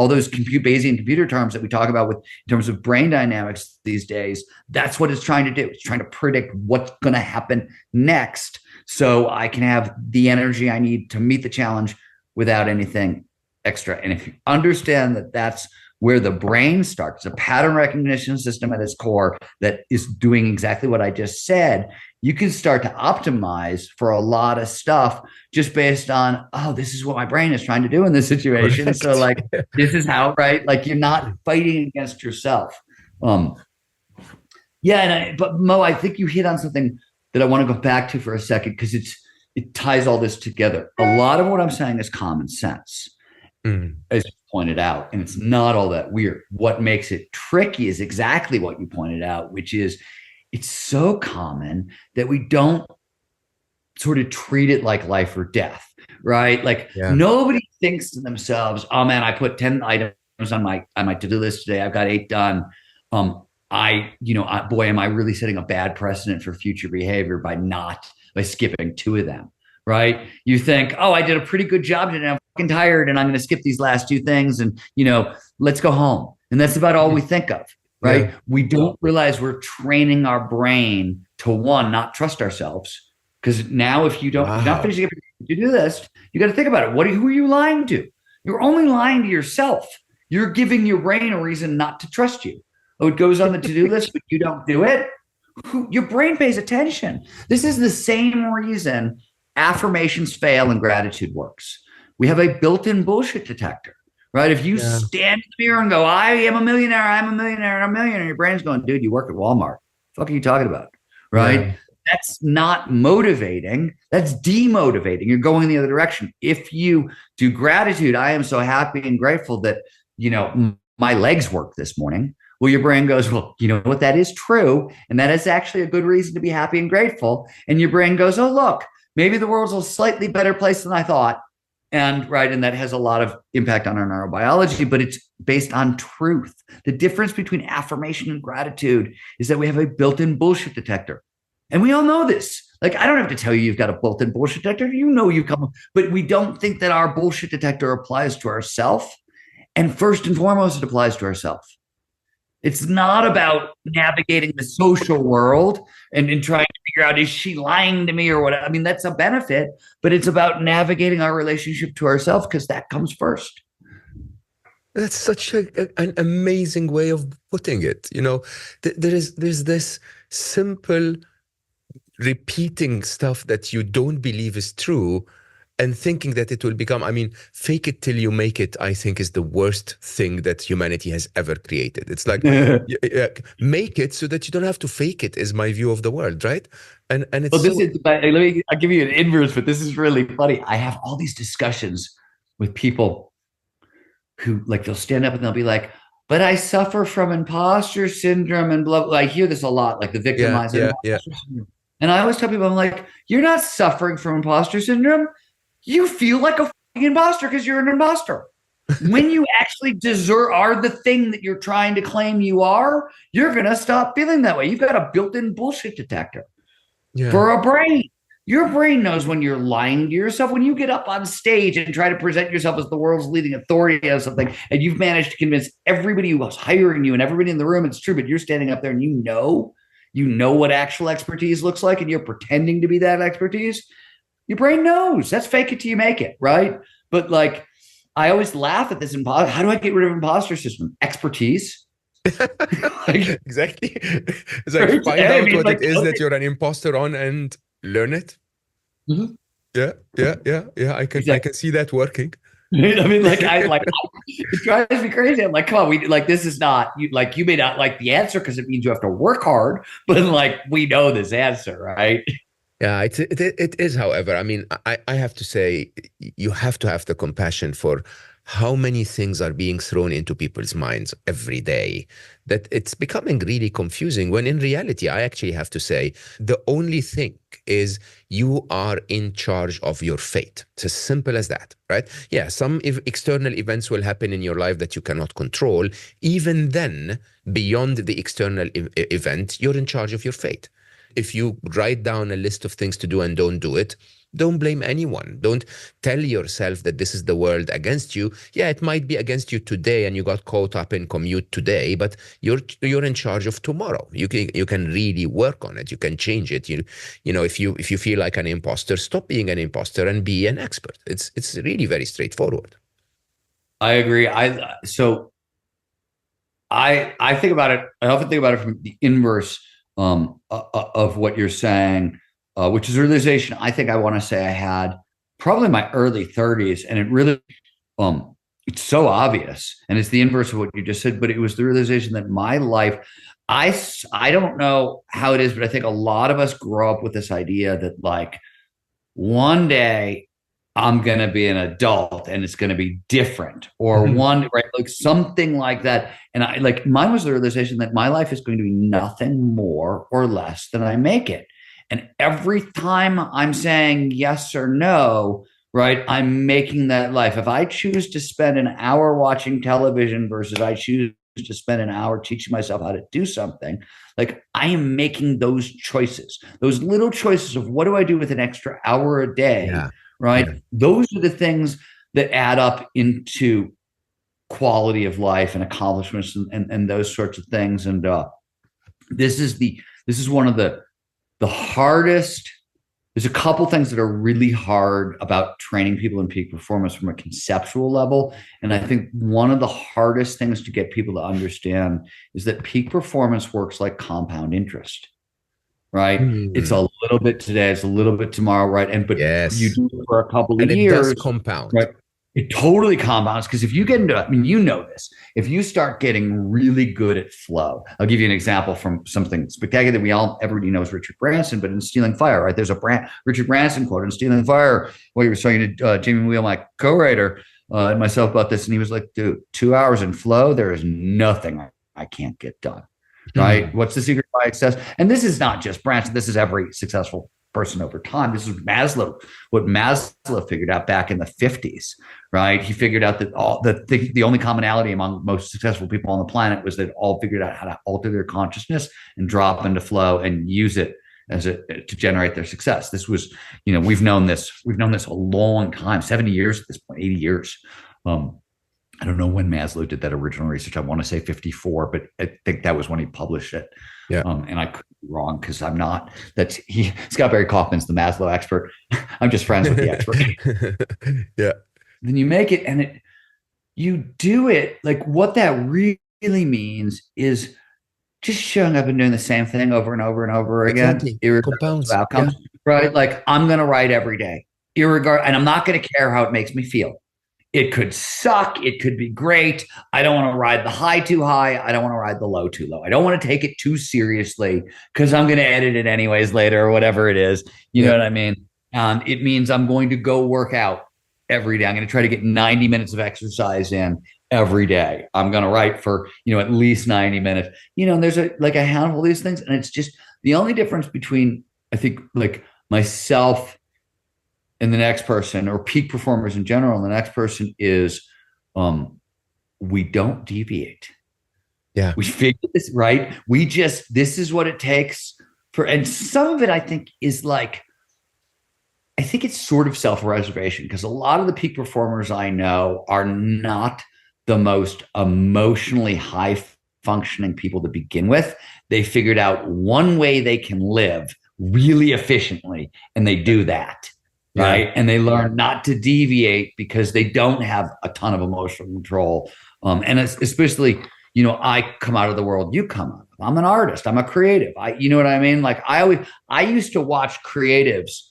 those Bayesian computer terms that we talk about in terms of brain dynamics these days, that's what it's trying to do. It's trying to predict what's going to happen next, so I can have the energy I need to meet the challenge without anything extra. And if you understand that that's where the brain starts, a pattern recognition system at its core that is doing exactly what I just said, you can start to optimize for a lot of stuff just based on, oh, this is what my brain is trying to do in this situation. Perfect. So like, this is how, right? Like you're not fighting against yourself. But Mo, I think you hit on something that I want to go back to for a second, because it ties all this together. A lot of what I'm saying is common sense, as you pointed out, and it's not all that weird. What makes it tricky is exactly what you pointed out, which is it's so common that we don't sort of treat it like life or death, right? Like nobody thinks to themselves, oh man, I put 10 items on my to-do list today. I've got 8 done. Boy, am I really setting a bad precedent for future behavior by skipping 2 of them, right? You think, oh, I did a pretty good job today. I'm fucking tired and I'm going to skip these last 2 things and, let's go home. And that's about all we think of, right? Yeah. We don't realize we're training our brain to, one, not trust ourselves. Because now if you're not finishing up your to-do list, you got to think about it. Who are you lying to? You're only lying to yourself. You're giving your brain a reason not to trust you. Oh, it goes on the to-do list, but you don't do it. Your brain pays attention. This is the same reason affirmations fail and gratitude works. We have a built-in bullshit detector, right? If you stand in the mirror and go, I am a millionaire, I'm a millionaire, I'm a millionaire, your brain's going, dude, you work at Walmart. What the fuck are you talking about, right? Yeah. That's not motivating. That's demotivating. You're going the other direction. If you do gratitude, I am so happy and grateful that, my legs worked this morning. Well, your brain goes, well, you know what? That is true. And that is actually a good reason to be happy and grateful. And your brain goes, oh, look, maybe the world's a slightly better place than I thought. And that has a lot of impact on our neurobiology, but it's based on truth. The difference between affirmation and gratitude is that we have a built-in bullshit detector. And we all know this. Like, I don't have to tell you you've got a built-in bullshit detector. You come, but we don't think that our bullshit detector applies to ourselves. And first and foremost, it applies to ourselves. It's not about navigating the social world and trying to figure out, is she lying to me or what? I mean, that's a benefit, but it's about navigating our relationship to ourselves, because that comes first. That's such an amazing way of putting it. There's this simple repeating stuff that you don't believe is true and thinking that it will become, fake it till you make it, I think is the worst thing that humanity has ever created. It's like, make it so that you don't have to fake it, is my view of the world, right? And it's I'll give you an inverse, but this is really funny. I have all these discussions with people who, like, they'll stand up and they'll be like, but I suffer from imposter syndrome and blah, blah. I hear this a lot, like the victimizing. Yeah. And I always tell people, I'm like, you're not suffering from imposter syndrome. You feel like a fucking imposter because you're an imposter. When you actually are the thing that you're trying to claim you are, you're going to stop feeling that way. You've got a built-in bullshit detector for a brain. Your brain knows when you're lying to yourself. When you get up on stage and try to present yourself as the world's leading authority on something, and you've managed to convince everybody who was hiring you and everybody in the room it's true, but you're standing up there and you know what actual expertise looks like, and you're pretending to be that expertise. Your brain knows. That's fake it till you make it, right? But like, I always laugh at this how do I get rid of imposter system? Expertise. Like, exactly. It's like right? find out what it is that you're an imposter on and learn it. Mm-hmm. Yeah. I can see that working. I mean, it drives me crazy. I'm like, come on, this is not you may not like the answer because it means you have to work hard, but like we know this answer, right? Yeah, it is. However, I mean, I have to say, you have to have the compassion for how many things are being thrown into people's minds every day, that it's becoming really confusing, when in reality, I actually have to say, the only thing is you are in charge of your fate. It's as simple as that, right? Yeah, some external events will happen in your life that you cannot control. Even then, beyond the external event, you're in charge of your fate. If you write down a list of things to do and don't do it, don't blame anyone. Don't tell yourself that this is the world against you. Yeah, it might be against you today and you got caught up in commute today, but you're in charge of tomorrow. You can really work on it. You can change it. You know, if you feel like an imposter, stop being an imposter and be an expert. It's really very straightforward. I agree. I think about it. I often think about it from the inverse of what you're saying, which is a realization I think I want to say I had probably in my early 30s. And it really, it's so obvious. And it's the inverse of what you just said, but it was the realization that my life, I don't know how it is, but I think a lot of us grow up with this idea that like one day I'm going to be an adult and it's going to be different, or right? Like something like that. And mine was the realization that my life is going to be nothing more or less than I make it. And every time I'm saying yes or no, right, I'm making that life. If I choose to spend an hour watching television versus I choose to spend an hour teaching myself how to do something, like I am making those choices, those little choices of what do I do with an extra hour a day? Yeah. Right. Yeah. Those are the things that add up into quality of life and accomplishments and those sorts of things. And this is one of the hardest. There's a couple things that are really hard about training people in peak performance from a conceptual level. And I think one of the hardest things to get people to understand is that peak performance works like compound interest. Right. It's a little bit today, it's a little bit tomorrow. Right. But yes, you do it for a couple of years. It does compound. Right. It totally compounds, because if you get into it, I mean, you know this, if you start getting really good at flow, I'll give you an example from something spectacular that everybody knows Richard Branson, but in Stealing Fire, right? There's a Richard Branson quote in Stealing Fire where he was talking to Jamie Wheel, my co-writer, and myself about this. And he was like, dude, 2 hours in flow, there is nothing I can't get done. Right? What's the secret to success? And this is not just Branson. This is every successful person over time. This is Maslow, what Maslow figured out back in the 50s, right? He figured out that the only commonality among most successful people on the planet was they all figured out how to alter their consciousness and drop into flow and use it to generate their success. This was, we've known this a long time, 70 years at this point, 80 years. I don't know when Maslow did that original research. I want to say 54, but I think that was when he published it. Yeah. And I could be wrong because I'm not. Scott Barry Kaufman's the Maslow expert. I'm just friends with the expert. Yeah. Then you make it, and you do it. Like, what that really means is just showing up and doing the same thing over and over and over again. Irregardless of outcomes. Yeah. Right? Like, I'm going to write every day, and I'm not going to care how it makes me feel. It could suck. It could be great. I don't want to ride the high too high. I don't want to ride the low too low. I don't want to take it too seriously because I'm going to edit it anyways later or whatever it is. You know what I mean? It means I'm going to go work out every day. I'm going to try to get 90 minutes of exercise in every day. I'm going to write for, at least 90 minutes. And there's a handful of these things. And it's just the only difference between, I think, like myself and the next person, or peak performers in general, and the next person is we don't deviate. Yeah. We figured this, right? This is what it takes and some of it I think is like I think it's sort of self-reservation because a lot of the peak performers I know are not the most emotionally high functioning people to begin with. They figured out one way they can live really efficiently, and they do that. Yeah. Right. And they learn not to deviate because they don't have a ton of emotional control. And it's especially, I come out of the world you come out of. I'm an artist. I'm a creative. You know what I mean? Like I used to watch creatives.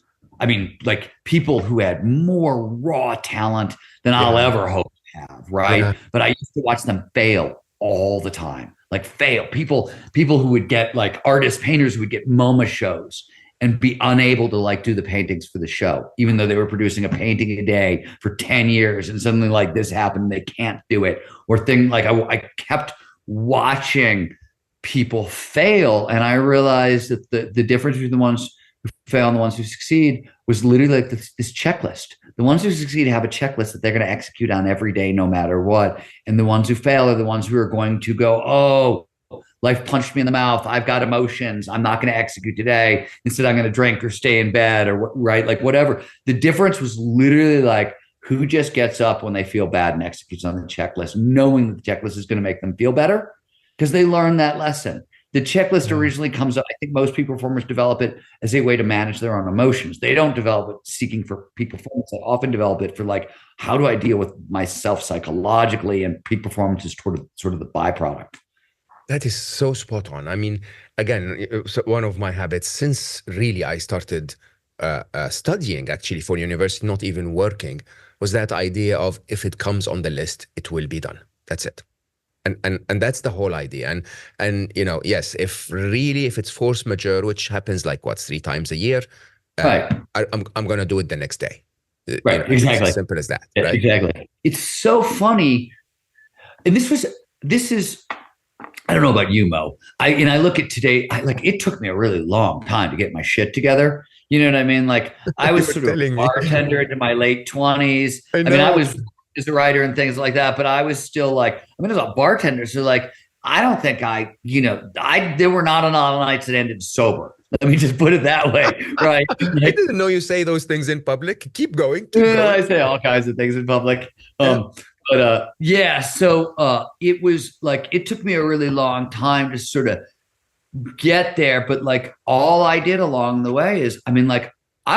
I mean, like people who had more raw talent than I'll Yeah. ever hope to have, right? Yeah. But I used to watch them fail all the time, like fail. People who would get like artists, painters who would get MoMA shows and be unable to like do the paintings for the show, even though they were producing a painting a day for 10 years and something like this happened, they can't do it. Or thing like I kept watching people fail, and I realized that the difference between the ones who fail and the ones who succeed was literally like this checklist. The ones who succeed have a checklist that they're going to execute on every day, no matter what. And the ones who fail are the ones who are going to go, oh, life punched me in the mouth. I've got emotions. I'm not going to execute today. Instead, I'm going to drink or stay in bed or right, like whatever. The difference was literally like who just gets up when they feel bad and executes on the checklist, knowing that the checklist is going to make them feel better because they learned that lesson. The checklist originally comes up. I think most peak performers develop it as a way to manage their own emotions. They don't develop it seeking for peak performance. They often develop it for like, how do I deal with myself psychologically? And peak performance is sort of the byproduct. That is so spot on. I mean, again, so one of my habits since really I started studying actually for university, not even working, was that idea of if it comes on the list, it will be done. That's it. And that's the whole idea. And yes, if it's force majeure, which happens like what, 3 times a year, Right. I'm gonna do it the next day. Right. It's Exactly. as simple as that. Yeah, right? exactly. It's so funny. And this is, I don't know about you, Mo. I look at today, it took me a really long time to get my shit together. You know what I mean? Like I was sort of a bartender into my late 20s. I mean, I was as a writer and things like that, but I was still like, as a bartender. So like, I don't think there were not a lot of nights that ended sober. Let me just put it that way. Right. I didn't know you say those things in public. Keep going. I say all kinds of things in public. But so it was like, it took me a really long time to sort of get there. But like all I did along the way is, I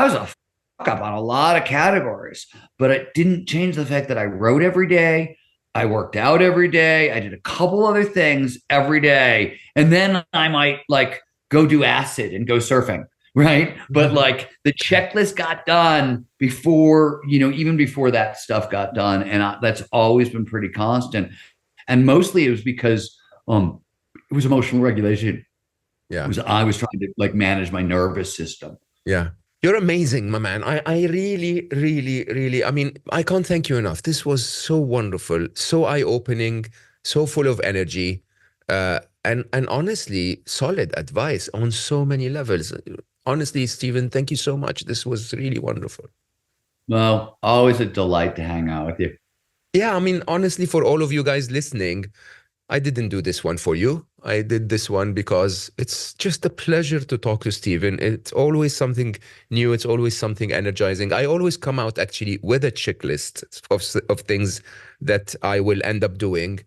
was a fuck up on a lot of categories, but it didn't change the fact that I wrote every day. I worked out every day. I did a couple other things every day. And then I might like go do acid and go surfing. Right. But like the checklist got done before, even before that stuff got done. And that's always been pretty constant. And mostly it was because it was emotional regulation. Yeah. I was trying to like manage my nervous system. Yeah. You're amazing, my man. I really, really, really, I can't thank you enough. This was so wonderful, so eye-opening, so full of energy, and honestly, solid advice on so many levels. Honestly, Steven, thank you so much. This was really wonderful. Well, always a delight to hang out with you. Yeah, honestly, for all of you guys listening, I didn't do this one for you. I did this one because it's just a pleasure to talk to Steven. It's always something new. It's always something energizing. I always come out actually with a checklist of things that I will end up doing.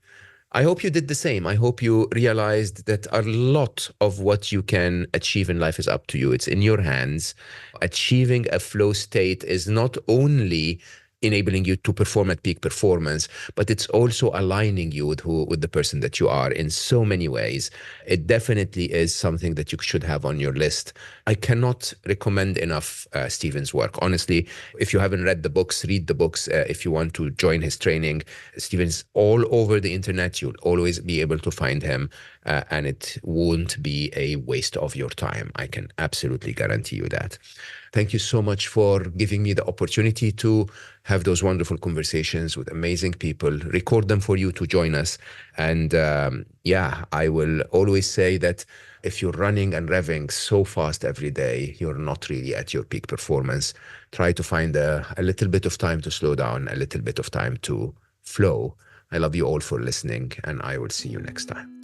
I hope you did the same. I hope you realized that a lot of what you can achieve in life is up to you. It's in your hands. Achieving a flow state is not only enabling you to perform at peak performance, but it's also aligning you with the person that you are in so many ways. It definitely is something that you should have on your list. I cannot recommend enough Steven's work. Honestly, if you haven't read the books, read the books. If you want to join his training, Steven's all over the internet. You'll always be able to find him, and it won't be a waste of your time. I can absolutely guarantee you that. Thank you so much for giving me the opportunity to have those wonderful conversations with amazing people, record them for you to join us. And I will always say that if you're running and revving so fast every day, you're not really at your peak performance. Try to find a little bit of time to slow down, a little bit of time to flow. I love you all for listening, and I will see you next time.